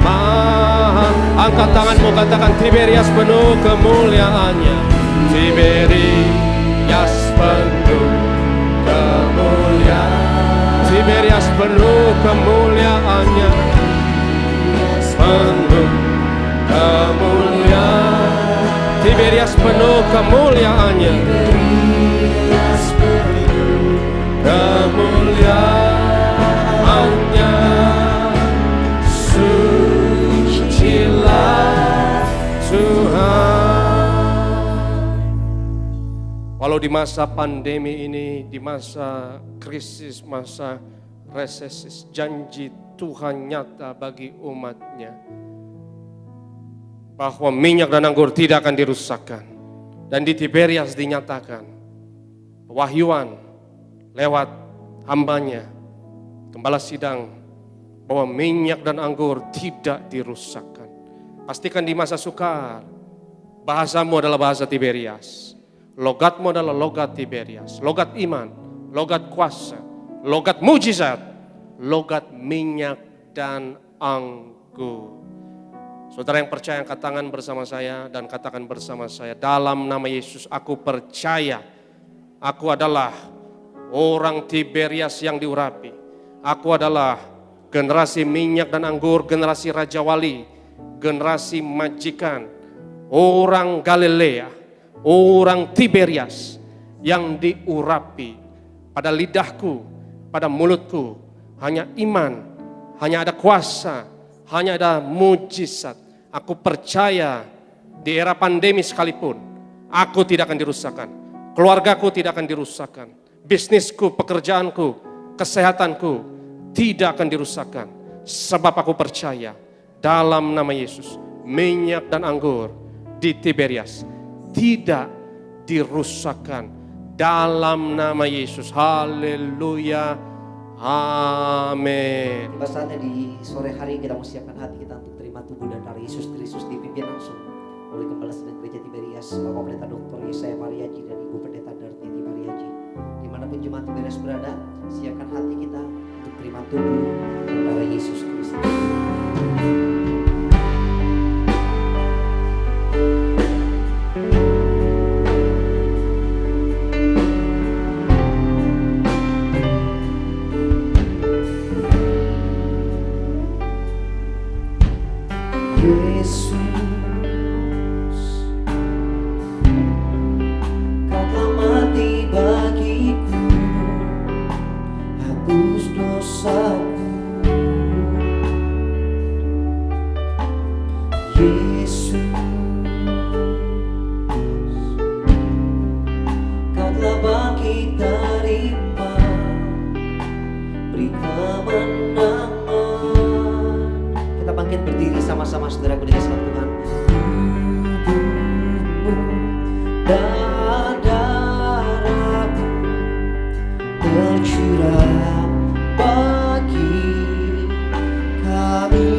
Maha. Angkat tanganmu, katakan Tiberias penuh kemuliaannya. Tiberias penuh kemuliaan. Tiberias penuh kemuliaannya. Penuh kemuliaan. Tiberias penuh kemuliaannya. Tiberias penuh kemuliaannya. Sucilah Tuhan. Walau di masa pandemi ini, di masa krisis, masa resesi, janji Tuhan nyata bagi umatnya. Bahwa minyak dan anggur tidak akan dirusakkan. Dan di Tiberias dinyatakan, wahyuan lewat hambanya, gembala sidang, bahwa minyak dan anggur tidak dirusakkan. Pastikan di masa sukar, bahasamu adalah bahasa Tiberias. Logatmu adalah logat Tiberias. Logat iman, logat kuasa, logat mujizat, logat minyak dan anggur. Saudara yang percaya, angkat tangan bersama saya dan katakan bersama saya, dalam nama Yesus aku percaya aku adalah orang Tiberias yang diurapi. Aku adalah generasi minyak dan anggur, generasi Raja Wali, generasi majikan, orang Galilea, orang Tiberias yang diurapi. Pada lidahku, pada mulutku hanya iman, hanya ada kuasa, hanya ada mujizat. Aku percaya di era pandemi sekalipun, aku tidak akan dirusakkan. Keluargaku tidak akan dirusakkan. Bisnisku, pekerjaanku, kesehatanku tidak akan dirusakkan. Sebab aku percaya dalam nama Yesus, minyak dan anggur di Tiberias tidak dirusakkan. Dalam nama Yesus, haleluya, amin. Tiba saatnya di sore hari kita mau siapkan hati kita untuk terima tubuh dan darah Yesus Kristus, dipimpin langsung oleh Gembala Sedang Gereja Tiberias, Bapak Pendeta Dr. Yesaya Mariaji dan Ibu Pendeta Dartiti Mariaji. Dimanapun jemaat Tiberias berada, siapkan hati kita untuk terima tubuh dan darah Yesus Kristus. Sama-sama saudaraku dengan salam Tuhan. Dan darahmu tercurah bagi kami,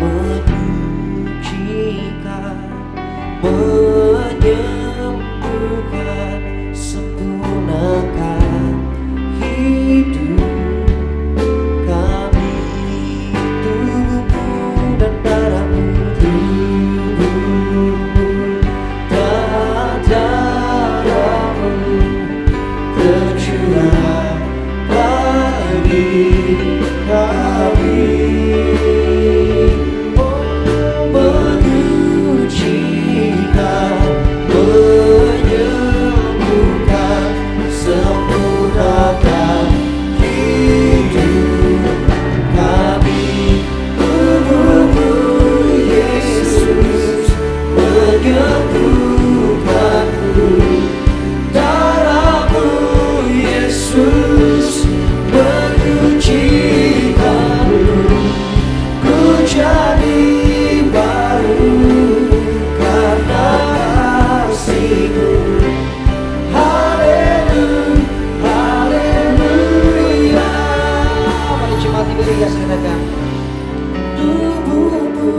menyucikan, menyembuhkan, sempurnakan hidup kami. Tubuhmu dan darahmu, tubuhmu dan darahmu tercurah bagi kami, menyucikan, menyembuhkan, sempurnakan hidup kami. Tubuhmu Yesus menyembuhkanku, darahmu Yesus menyucikanku, ku jadi baru karena kasih-Mu. Haleluya, haleluya. Mari jemaat diberi kasih katakan, tubuhmu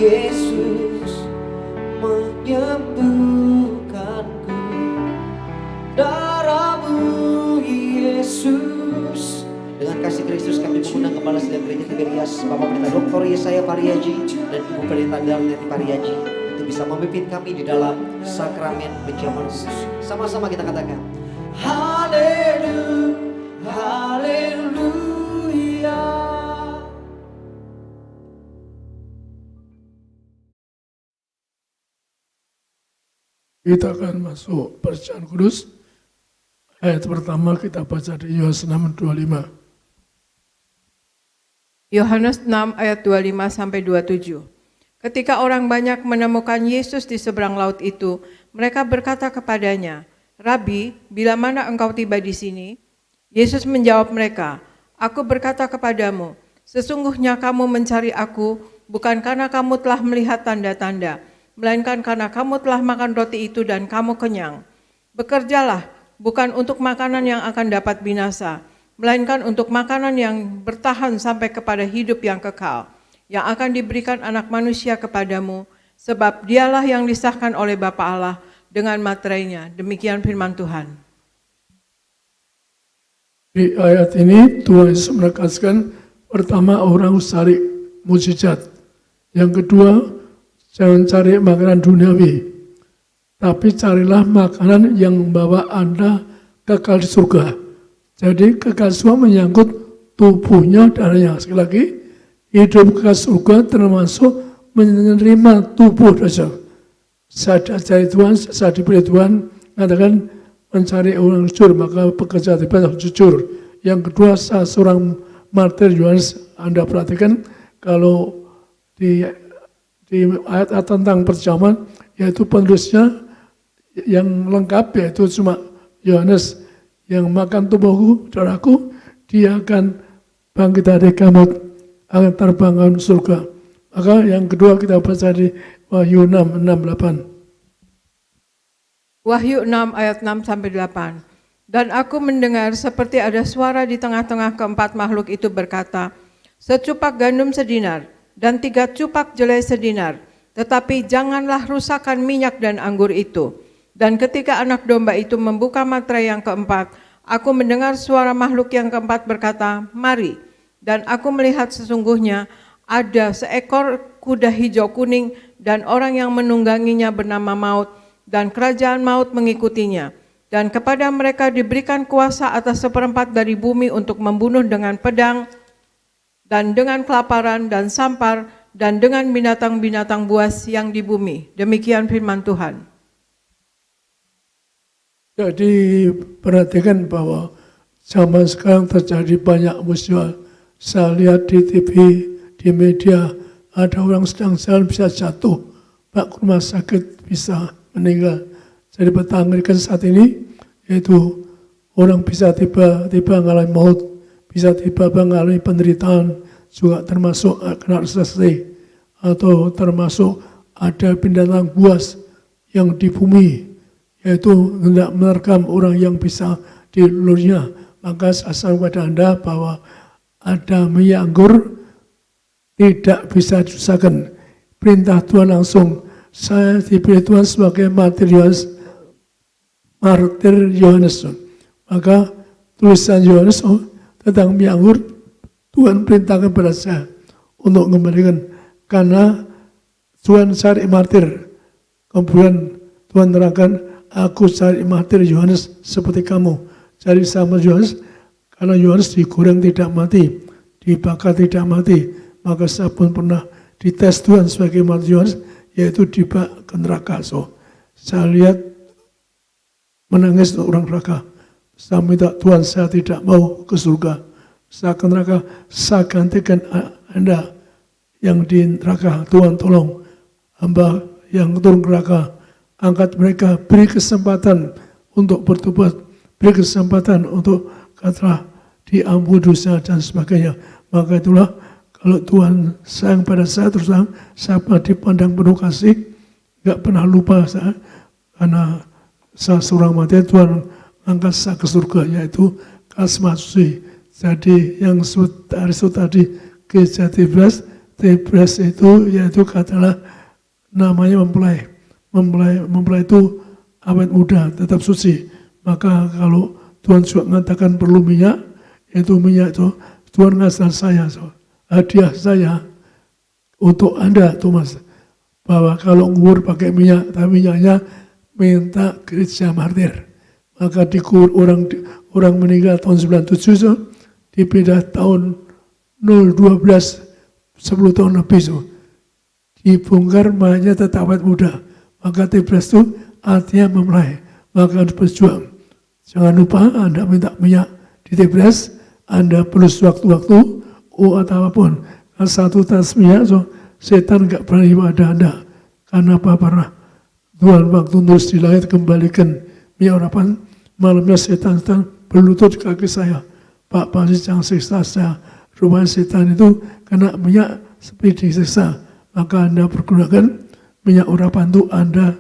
Yesus menyembuhkanku, darahmu Yesus. Dengan kasih Kristus kami mengundang Kepala Sidang Gereja Tiberias, Bapak Pendeta Dr. Yesaya Pariaji dan Ibu Pendeta Darneti Pariaji untuk bisa memimpin kami di dalam sakramen penjamuan kudus. Sama-sama kita katakan, haleluya, haleluya. Kita akan masuk percakapan kudus. Ayat pertama kita baca di Yohanes 6:25. Yohanes 6 ayat 25 sampai 27. Ketika orang banyak menemukan Yesus di seberang laut itu, mereka berkata kepadanya, "Rabi, bila mana engkau tiba di sini?" Yesus menjawab mereka, "Aku berkata kepadamu, sesungguhnya kamu mencari aku bukan karena kamu telah melihat tanda-tanda, melainkan karena kamu telah makan roti itu dan kamu kenyang. Bekerjalah bukan untuk makanan yang akan dapat binasa, melainkan untuk makanan yang bertahan sampai kepada hidup yang kekal, yang akan diberikan Anak Manusia kepadamu, sebab dialah yang disahkan oleh Bapa Allah dengan materainya." Demikian firman Tuhan. Di ayat ini Tuhan Yesus menegaskan, pertama orang harus cari mujizat. Yang kedua, jangan cari makanan duniawi, tapi carilah makanan yang membawa Anda kekal di surga. Jadi kekal surga menyangkut tubuhnya, darahnya. Sekali lagi, hidup kekal surga termasuk menerima tubuh dosa. Saya cari Tuhan, saya diberi Tuhan, mengatakan mencari orang jujur, maka pekerja tiba jujur. Yang kedua, saya seorang martir Yohanes. Anda perhatikan kalau di ayat-ayat tentang perjamuan, yaitu penulisnya yang lengkap, yaitu cuma Yohanes, yang makan tubuhku, darahku, dia akan bangkit dari kiamat, akan terbang ke surga. Maka yang kedua kita baca di Wahyu 6:8. Wahyu 6 ayat 6 sampai 8. Dan aku mendengar seperti ada suara di tengah-tengah keempat makhluk itu berkata, "Secupak gandum sedinar dan 3 cupak jelai sedinar, tetapi janganlah rusakkan minyak dan anggur itu." Dan ketika Anak Domba itu membuka materai yang keempat, aku mendengar suara makhluk yang keempat berkata, "Mari." Dan aku melihat sesungguhnya ada seekor kuda hijau kuning dan orang yang menungganginya bernama Maut, dan kerajaan maut mengikutinya. Dan kepada mereka diberikan kuasa atas 1/4 dari bumi untuk membunuh dengan pedang, dan dengan kelaparan dan sampar, dan dengan binatang-binatang buas yang di bumi. Demikian firman Tuhan. Jadi perhatikan bahwa zaman sekarang terjadi banyak musibah. Saya lihat di TV, di media, ada orang sedang jalan bisa jatuh, ke rumah sakit bisa meninggal. Jadi bertanggung saat ini, yaitu orang bisa tiba-tiba mengalami maut, bisa tiba-tiba mengalami penderitaan, juga termasuk kena resesi, atau termasuk ada binatang buas yang di bumi, yaitu hendak menerkam orang yang bisa di ulurnya. Maka asal kepada Anda bahwa ada minyak anggur tidak bisa diusahakan. Perintah Tuhan langsung, saya dipilih Tuhan sebagai martir Yohanes. Maka tulisan Yohanes tentang minyak anggur, Tuhan perintahkan kepada saya untuk mengembalikan, karena Tuhan cari martir. Kemudian Tuhan terangkan, aku cari martir Yohanes seperti kamu. Cari sama Yohanes, karena Yohanes digoreng tidak mati, dibakar tidak mati. Maka saya pun pernah dites Tuhan sebagai martir Yohanes, yaitu dibakar ke neraka. Saya lihat menangis orang neraka. Saya minta Tuhan, saya tidak mau ke surga, saya ke neraka. Saya gantikan Anda yang di neraka. Tuhan tolong hamba yang turun neraka, angkat mereka, beri kesempatan untuk bertobat, beri kesempatan untuk katalah diampuni dosa dan sebagainya. Maka itulah, kalau Tuhan sayang pada saya, terus terang saya pernah dipandang penuh kasih, gak pernah lupa saya, karena saya seorang mati, Tuhan angkat saya ke surga, yaitu Kasma Suci. Jadi yang hari tadi ke Jatibras, Tibras itu yaitu katalah namanya mempelai itu awet muda, tetap suci. Maka kalau Tuhan juga mengatakan perlu minyak, itu minyak itu Tuhan ngasih saya, hadiah saya untuk Anda, Thomas, bahwa kalau ngubur pakai minyak, tapi minyaknya minta gereja martir. Maka dikubur orang meninggal tahun 97, dipindah tahun 012, 10 tahun lebih, dibongkar mayatnya tetap awet muda. Maka Tibras itu artinya mempelai. Maka harus berjuang. Jangan lupa Anda minta minyak di Tibras, Anda perlu waktu-waktu atau apapun. Satu tas minyak, setan gak berani pada Anda. Karena apa? Pernah Tuhan waktu nulis di langit kembalikan minyak urapan, malamnya setan berlutut di kaki saya. Pak pasti jangan siksa saya. Rupanya setan itu kena minyak seperti disiksa. Maka Anda pergunakan minyak urapan itu, Anda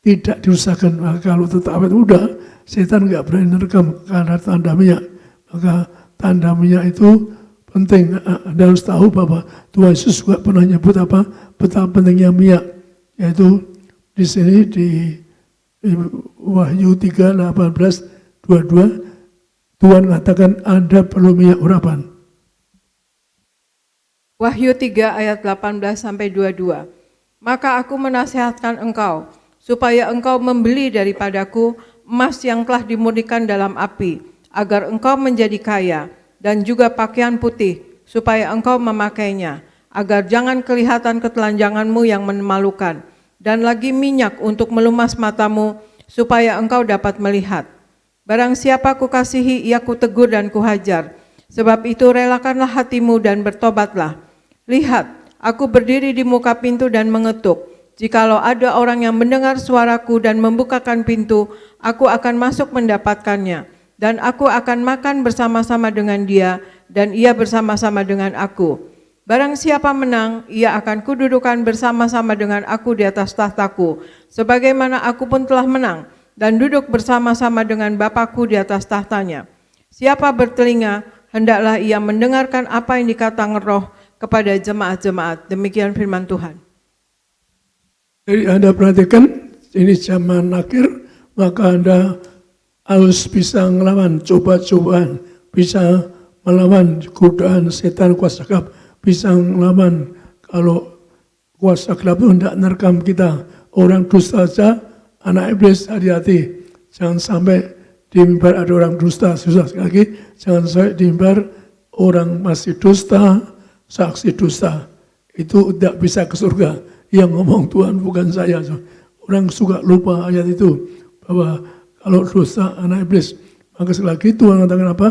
tidak diusahakan. Maka kalau tetap awet muda, setan nggak berani merekam karena tanda minyak. Maka tanda minyak itu penting. Anda harus tahu bahwa Tuhan Yesus juga pernah nyebut apa betapa pentingnya minyak, yaitu di sini di Wahyu 3:18-22 Tuhan katakan Anda perlu minyak urapan. Wahyu 3 ayat 18-22. Maka aku menasihatkan engkau, supaya engkau membeli daripadaku emas yang telah dimurnikan dalam api, agar engkau menjadi kaya, dan juga pakaian putih, supaya engkau memakainya, agar jangan kelihatan ketelanjanganmu yang memalukan, dan lagi minyak untuk melumas matamu, supaya engkau dapat melihat. Barang siapa kukasihi, ia kutegur dan kuhajar. Sebab itu relakanlah hatimu dan bertobatlah. Lihat, aku berdiri di muka pintu dan mengetuk. Jikalau ada orang yang mendengar suaraku dan membukakan pintu, aku akan masuk mendapatkannya. Dan aku akan makan bersama-sama dengan dia, dan ia bersama-sama dengan aku. Barang siapa menang, ia akan kududukan bersama-sama dengan aku di atas tahtaku, sebagaimana aku pun telah menang, dan duduk bersama-sama dengan Bapakku di atas tahtanya. Siapa bertelinga, hendaklah ia mendengarkan apa yang dikatakan Roh kepada jemaat-jemaat. Demikian firman Tuhan. Jadi Anda perhatikan, ini zaman akhir, maka Anda harus bisa melawan coba-cobaan, bisa melawan godaan setan kuasa gelap, bisa melawan kalau kuasa gelap itu hendak menerkam kita. Orang dusta saja, anak iblis, hati-hati. Jangan sampai di mimbar ada orang dusta. Susah sekali lagi, jangan sampai di mimbar orang masih dusta, saksi dusta. Itu tidak bisa ke surga. Yang ngomong Tuhan bukan saya. Orang suka lupa ayat itu, bahwa kalau dosa anak iblis. Maka sekali lagi Tuhan katakan apa?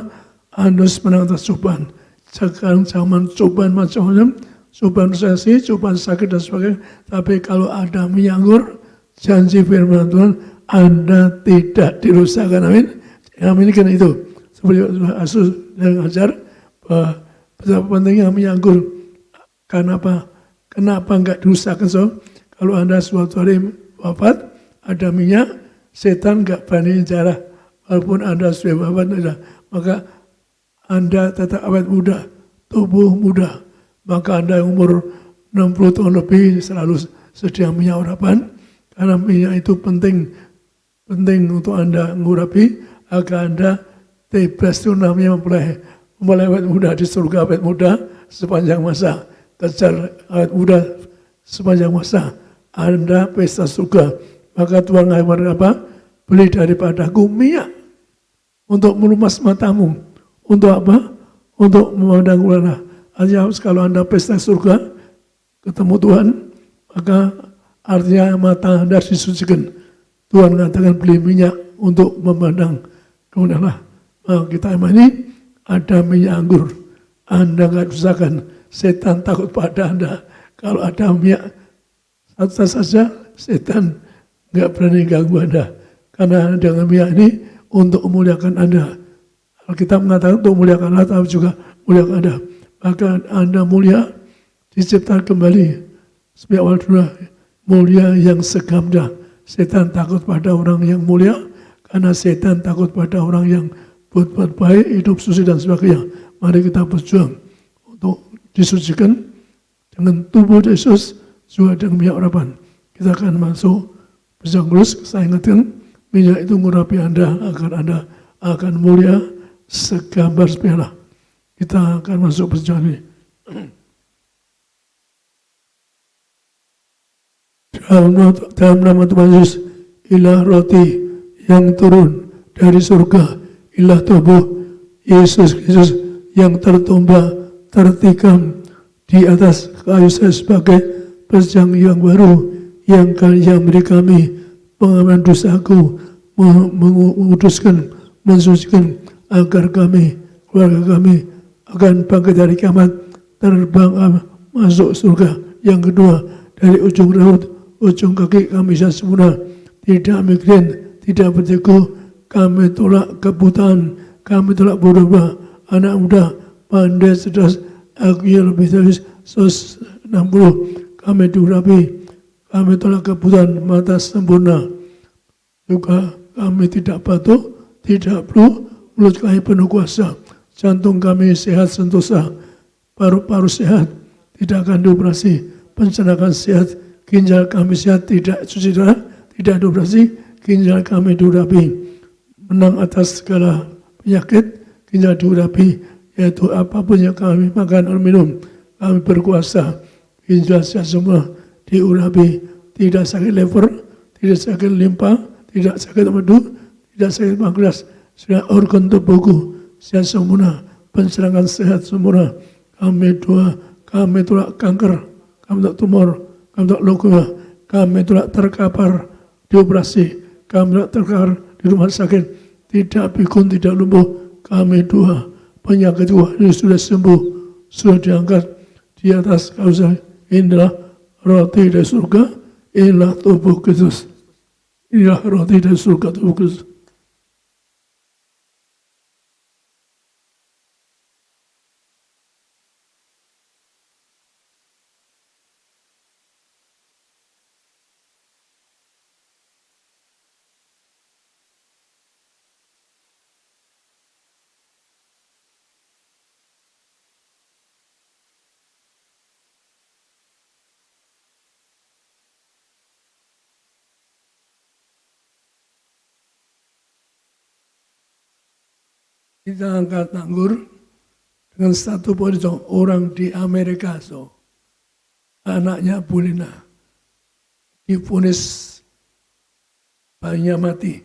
Anda harus menang atas cobaan. Sekarang zaman cobaan macam-macam, cobaan resesi, cobaan sakit dan sebagainya. Tapi kalau ada minyak anggur, janji firman Tuhan, Anda tidak dirusakkan. Amin. Amin kan itu. Seperti Asus yang ajar, Betapa pentingnya minyak anggur. Kenapa? Kenapa enggak diusahakan so? Kalau Anda suatu hari wafat, ada minyak, setan enggak berani jarah. Walaupun Anda sudah wafat, maka Anda tetap awet muda, tubuh muda. Maka Anda yang umur 60 tahun lebih selalu sedia minyak urapan. Karena minyak itu penting untuk Anda mengurapi agar Anda bebas itu namanya memulai awet muda di surga, awet muda sepanjang masa. Kejar awet muda sepanjang masa. Anda pesta surga. Maka Tuhan ngajar apa? Beli daripadaku minyak untuk melumas matamu. Untuk apa? Untuk memandang ulana. Artinya kalau Anda pesta surga, ketemu Tuhan, maka artinya mata Anda disucikan. Tuhan katakan beli minyak untuk memandang kemudianlah. Kita imani ada minyak anggur. Anda nggak usahakan, setan takut pada Anda. Kalau ada minyak satu saja, setan nggak berani ganggu Anda. Karena dengan minyak ini untuk memuliakan Anda. Alkitab mengatakan untuk memuliakan Allah, tapi juga memuliakan Anda. Maka Anda mulia, diciptakan kembali. Seperti awal dulu, mulia yang segamda. Setan takut pada orang yang mulia, karena setan takut pada orang yang buat baik, hidup suci dan sebagainya. Mari kita berjuang untuk disucikan dengan tubuh Yesus, juga dengan minyak urapan. Kita akan masuk berjuang terus. Saya ingatkan, minyak itu mengurapi Anda agar Anda akan mulia segambar sepiala. Kita akan masuk berjuang ini. Dalam nama Tuhan Yesus, ilah roti yang turun dari surga, ilah tubuh Yesus Kristus yang tertumbah, tertikam di atas kayu salib sebagai perjanjian yang baru, yang beri kami pengampunan dosaku, menguduskan, mensucikan, agar kami, keluarga kami akan bangkit dari kiamat, terbang masuk surga. Yang kedua, dari ujung laut, ujung kaki kami sempurna, tidak migrain, tidak berteguh, kami tolak kebutaan, kami tolak bodoh, anak muda, pandai, cerdas, akhirnya lebih dari 160, kami diurapi, kami tolak kebutaan, mata sempurna, juga kami tidak batuk, tidak flu, mulut kami penuh kuasa, jantung kami sehat sentosa, paru-paru sehat, tidak akan dioperasi, pencernaan sehat, ginjal kami sehat, tidak cuci darah, tidak dioperasi, ginjal kami diurapi, menang atas segala penyakit, ginjal diurapi, yaitu apapun yang kami makan atau minum, kami berkuasa, ginjal sehat semua diurapi, tidak sakit liver, tidak sakit limpa, tidak sakit madu, tidak sakit pankreas, sudah organ tubuhku sehat sempurna, pencernaan sehat sempurna, kami tolak kanker, kami tolak tumor, kami tolak leukemia, kami tolak terkapar dioperasi, kami tolak terkapar di rumah sakit, tidak pikun, tidak lumpuh, kami penyakit ini sudah sembuh, sudah diangkat di atas kawasan. Inilah roti dari surga, inilah tubuh Kristus, inilah roti dari surga, tubuh Kristus. Kita angkat anggur dengan satu poin, orang di Amerika, anaknya Bulina divonis bayinya mati,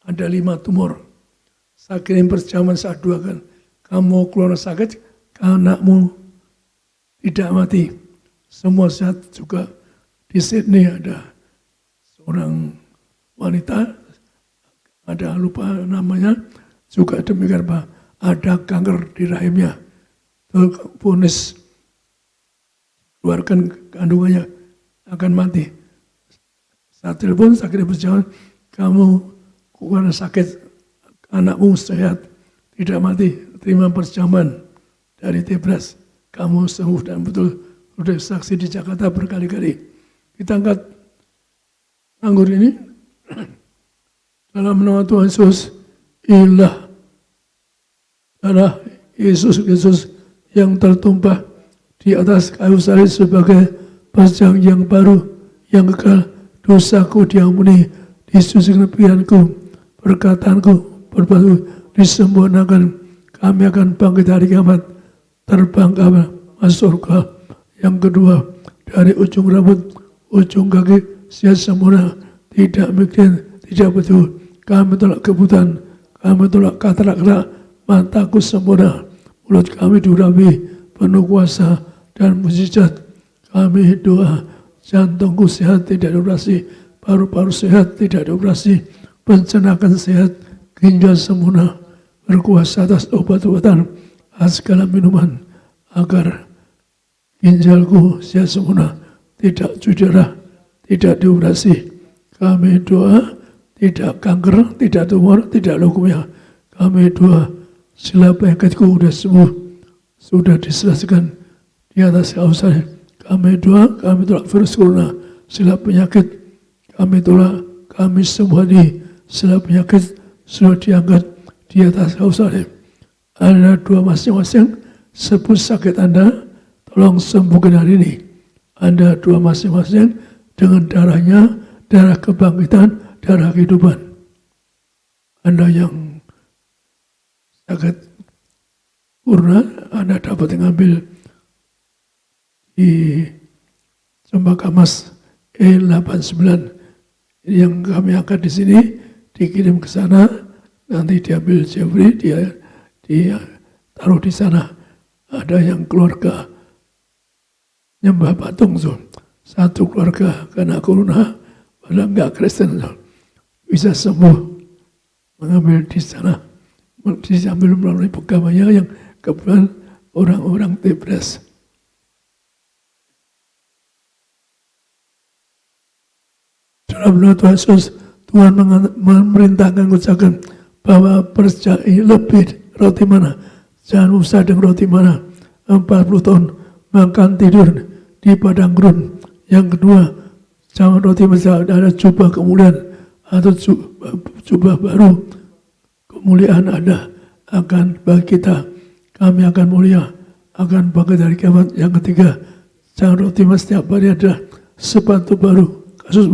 ada 5 tumor. Saya kirim perjaman, saya doakan, kamu keluar sakit, anakmu tidak mati, semua sehat. Juga di Sydney ada seorang wanita, ada lupa namanya, juga demikian Pak, ada kanker di rahimnya, vonis keluarkan kandungannya akan mati. Saya telepon, saya kirim perjalanan, kamu karena sakit, anakmu sehat, tidak mati, terima perjamuan dari Tebras. Kamu sembuh dan betul sudah saksi di Jakarta berkali-kali. Kita angkat anggur ini dalam nama Tuhan Yesus. Inilah darah Yesus Kristus yang tertumpah di atas kayu salib sebagai perjanjian yang baru yang kekal. Dosaku diampuni, disucikan pikiranku, perkataanku, perbuatanku disempurnakan. Kami akan bangkit hari kiamat, terbang ke masuk surga. Yang kedua, dari ujung rambut, ujung kaki, sehat sempurna, tidak mikirin, tidak betul. Kami tolak kebutaan, kami tolak katarak, mataku sempurna, mulut kami diurapi, penuh kuasa dan mujizat. Kami doa, jantungku sehat, tidak dioperasi, paru-paru sehat, tidak dioperasi, pencernaan sehat, ginjal sempurna, berkuasa atas obat-obatan, atas segala minuman, agar ginjalku sehat sempurna, tidak cedera, tidak dioperasi. Kami doa, tidak kanker, tidak tumor, tidak leukemia. Kami doa, segala penyakitku sudah sembuh, sudah diselesaikan di atas kayu salib. Kami doa, kami tolak virus corona, segala penyakit kami tolak, kami sembuh di segala penyakit sudah diangkat di atas kayu salib. Anda dua masing-masing sebut sakit Anda, tolong sembuhkan hari ini. Anda dua masing-masing dengan darahnya, darah kebangkitan, darah kehidupan. Anda yang sakit corona, Anda dapat mengambil di Cempaka Mas E89 yang kami angkat di sini, dikirim ke sana, nanti diambil Jeffrey, dia taruh di sana. Ada yang keluarga nyembah patung, satu keluarga kena corona, padahal enggak Kristen, bisa sembuh, mengambil di sana, diambil melalui pegawainya yang kebetulan orang-orang Tebras. Dalam nama Tuhan Yesus, Tuhan memerintahkan ucapkan bahwa percaya lebih roti mana, jangan usah dengan roti mana. 40 tahun makan tidur di padang gurun. Yang kedua, jangan roti besar, ada jubah kemuliaan atau jubah baru. Kemuliaan ada akan bagi kita. Kami akan mulia, akan bangkit dari kiamat. Yang ketiga, jangan roti mas setiap hari ada sepatu baru. Kasus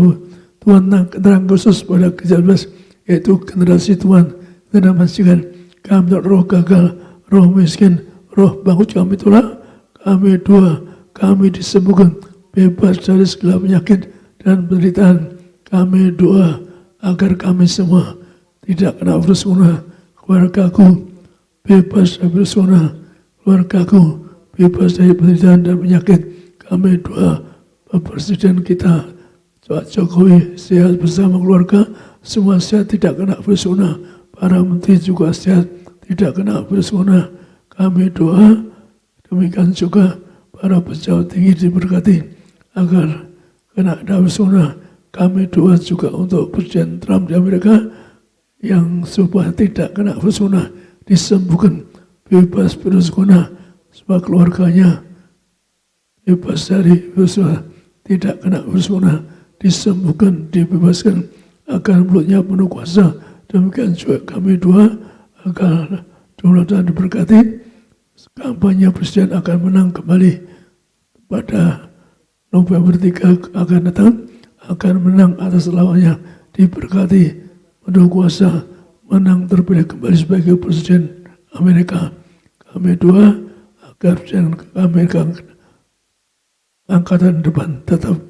Tuhan terang khusus pada ke-11, yaitu generasi Tuhan, dan memastikan kami roh gagal, roh miskin, roh bangkrut kami tolak, kami doa, kami disembuhkan, bebas dari segala penyakit dan penderitaan. Kami doa agar kami semua tidak kena virus corona, keluargaku bebas dari virus corona, keluargaku bebas dari penderitaan dan penyakit. Kami doa Presiden kita Pak Jokowi sehat bersama keluarga, semua sehat, tidak kena virus corona. Para menteri juga sehat, tidak kena virus corona. Kami doa, demikian juga para pejabat tinggi diberkati agar kena virus corona. Kami doa juga untuk Presiden Trump di Amerika yang supaya tidak kena virus corona, disembuhkan, bebas virus corona, supaya keluarganya bebas dari virus corona, tidak kena virus corona, disembuhkan, dibebaskan, agar mulutnya penuh kuasa. Demikian juga kami doa agar Donald Trump diberkati, kampanye presiden akan menang kembali pada November 3 akan datang, akan menang atas lawannya, diberkati, penuh kuasa, menang, terpilih kembali sebagai presiden Amerika. Kami doa agar presiden Amerika angkatan depan tetap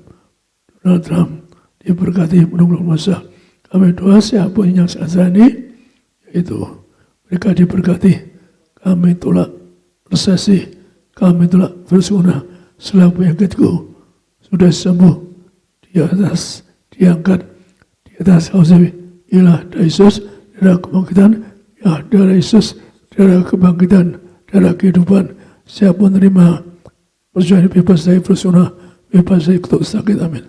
Donald Trump diberkati, penuh kuasa. Kami doa siapapun yang saat ini, yaitu mereka diberkati. Kami tolak resesi, kami tolak virus corona, segala penyakitku sudah sembuh di atas, diangkat di atas kayu. Ialah darah Yesus, darah kebangkitan, ya darah Yesus, darah kebangkitan, darah kehidupan. Siapa menerima perjuangan bebas dari virus corona, bebas dari kutuk sakit. Amin.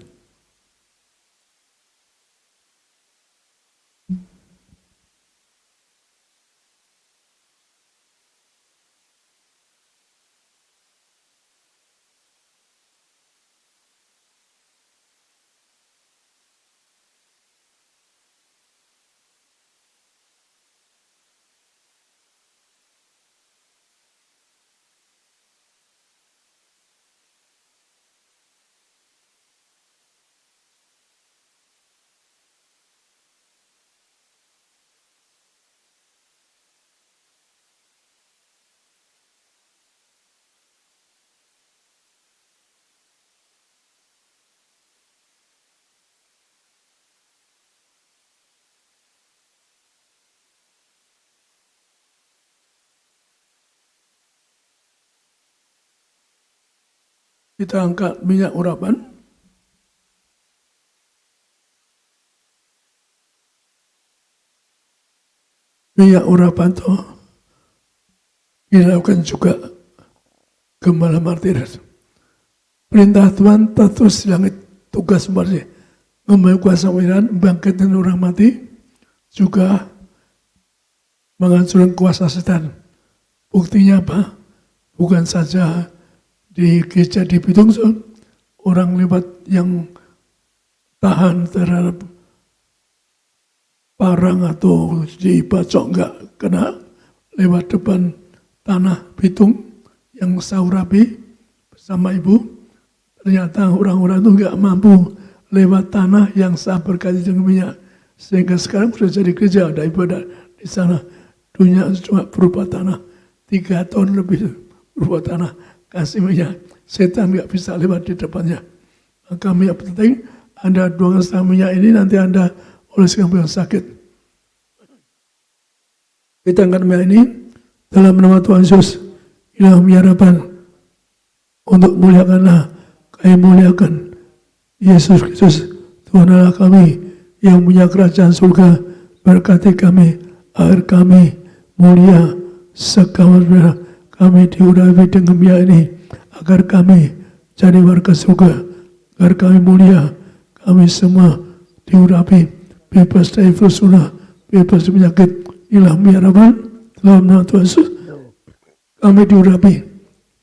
Kita angkat minyak urapan. Minyak urapan itu dilakukan juga Gembala Martir. Perintah Tuhan terus di langit, tugas bersih membawa kuasa wiran, bangkitin orang mati, juga menghancurkan kuasa setan. Buktinya apa? Bukan saja di gereja di Bidungsun, orang lewat yang tahan terhadap parang atau dibacok enggak kena lewat depan tanah Bitung yang Saurabi bersama ibu. Ternyata orang-orang itu enggak mampu lewat tanah yang sah berkati dengan minyak. Sehingga sekarang sudah jadi gereja, ada ibadah di sana. Dunia cuma berupa tanah. 3 ton lebih berupa tanah. Kasih minyak. Setan enggak bisa lewat di depannya. Maka minyak penting, Anda doakan setengah minyak ini, nanti Anda oleskan yang sakit. Kita angkat minyak ini dalam nama Tuhan Yesus. Inilah harapan untuk muliakanlah, kami muliakan Yesus Kristus, Tuhan Allah kami yang punya kerajaan surga. Berkati kami, agar kami mulia sekawan kami diurapi dengan minyak ini, agar kami jadi warga surga, agar kami mulia, kami semua diurapi, bebas dari flusunah, bebas dari penyakit. Inilah harapan dalam nama Tuhan Yesus. Kami diurapi,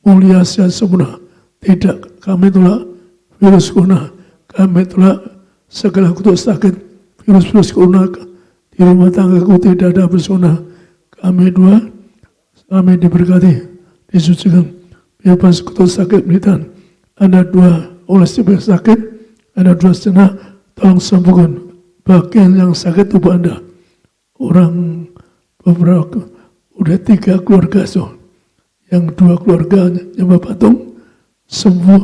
mulia sehat sempurna. Tidak, kami tolak virus corona. Kami tolak segala kutuk sakit, virus corona. Di rumah tanggaku tidak ada bersona. Kami diberkati, disucikan, bebas kutuk sakit militan. Ada 2 oleh sebab sakit, ada 2 setengah, tolong sembuhkan. Bagian yang sakit tubuh Anda. Orang beberapa, udah 3 keluarga so. Yang 2 keluarga nyembah patung, sembuh,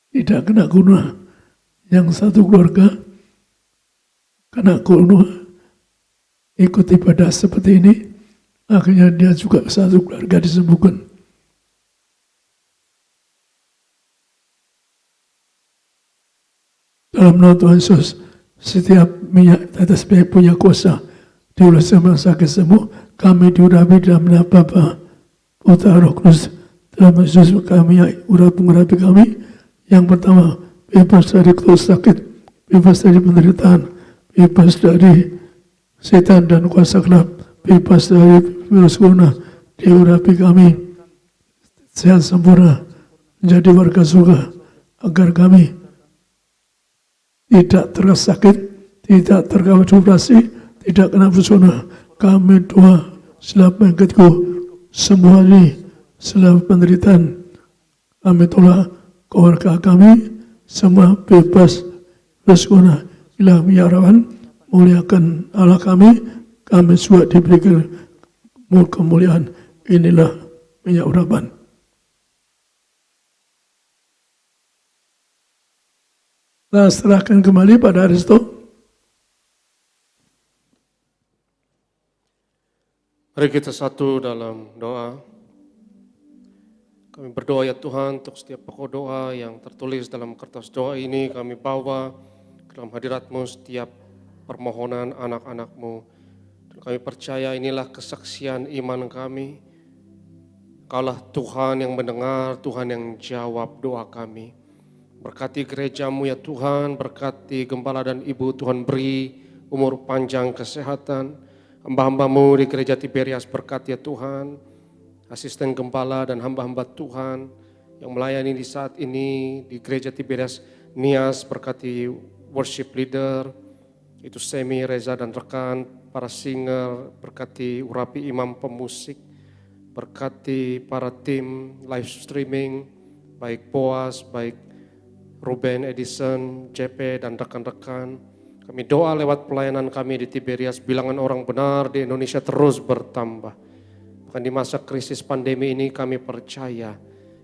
tidak kena corona. Yang 1 keluarga kena corona, ikut ibadah seperti ini, akhirnya dia juga 1 keluarga disembuhkan. Dalam nama Tuhan Yesus, setiap minyak tetes punya kuasa, diulas sama sakit sembuh, kami diurapi dalam nama Bapa, Putra, Roh Kudus. Dalam Yesus kami urapi kami. Yang pertama, bebas dari kutuk sakit, bebas dari penderitaan, bebas dari setan dan kuasa gelap, bebas dari virus corona. Diurapi kami sehat sempurna, menjadi warga surga, agar kami tidak terkena sakit, tidak terkena operasi, tidak kena pesona. Kami doa selama penyakitku semua ini, selama penderitaan, kami tolak keluarga kami semua bebas pesona. Ilah harapan, muliakan Allah kami juga diberikan kemuliaan. Inilah minyak urapan. Nah, serahkan kembali pada Aristo. Mari kita satu dalam doa. Kami berdoa ya Tuhan untuk setiap pokok doa yang tertulis dalam kertas doa ini, kami bawa ke dalam hadirat-Mu setiap permohonan anak-anak-Mu. Dan kami percaya inilah kesaksian iman kami. Kaulah Tuhan yang mendengar, Tuhan yang jawab doa kami. Berkati gereja-Mu ya Tuhan, berkati gembala dan ibu, Tuhan beri umur panjang kesehatan. Hamba-hamba-Mu di gereja Tiberias berkati ya Tuhan. Asisten gembala dan hamba-hamba Tuhan yang melayani di saat ini di gereja Tiberias Nias, berkati worship leader, itu Semi, Reza dan rekan, para singer, berkati urapi imam pemusik, berkati para tim live streaming, baik Boas, baik Ruben, Edison, JP dan rekan-rekan. Kami doa lewat pelayanan kami di Tiberias, bilangan orang benar di Indonesia terus bertambah. Bahkan di masa krisis pandemi ini kami percaya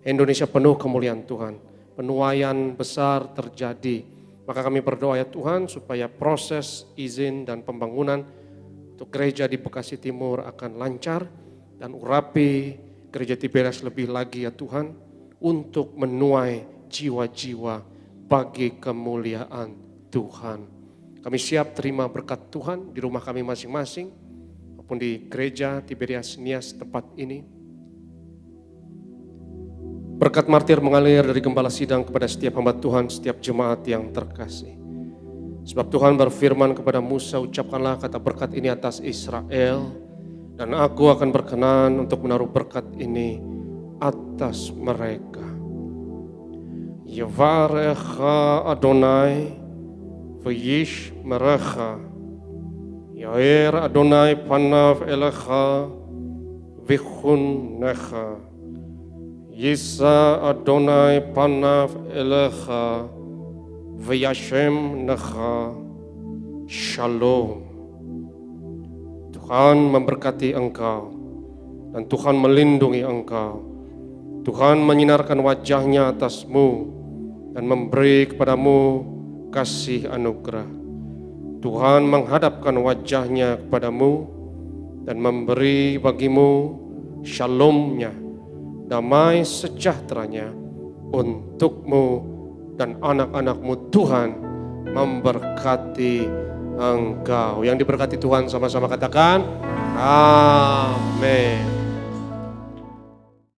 Indonesia penuh kemuliaan Tuhan. Penuaian besar terjadi. Maka kami berdoa ya Tuhan supaya proses izin dan pembangunan untuk gereja di Bekasi Timur akan lancar dan urapi gereja Tiberias lebih lagi ya Tuhan. untuk menuai jiwa-jiwa bagi kemuliaan Tuhan. Kami siap terima berkat Tuhan di rumah kami masing-masing maupun di gereja Tiberias Nias tempat ini. Berkat martir mengalir dari gembala sidang kepada setiap hamba Tuhan, setiap jemaat yang terkasih. Sebab Tuhan berfirman kepada Musa, ucapkanlah kata berkat ini atas Israel, dan aku akan berkenan untuk menaruh berkat ini atas mereka. Yevarecha Adonai v'yish merecha, Yair Adonai panav elecha v'chunecha, Yisa Adonai panav elecha v'yashem necha shalom. Tuhan memberkati engkau dan Tuhan melindungi engkau. Tuhan menyinarkan wajahnya atasmu dan memberi kepadamu kasih anugerah. Tuhan menghadapkan wajahnya kepadamu dan memberi bagimu shalomnya, damai sejahteranya untukmu dan anak-anakmu. Tuhan memberkati engkau. Yang diberkati Tuhan sama-sama katakan amin.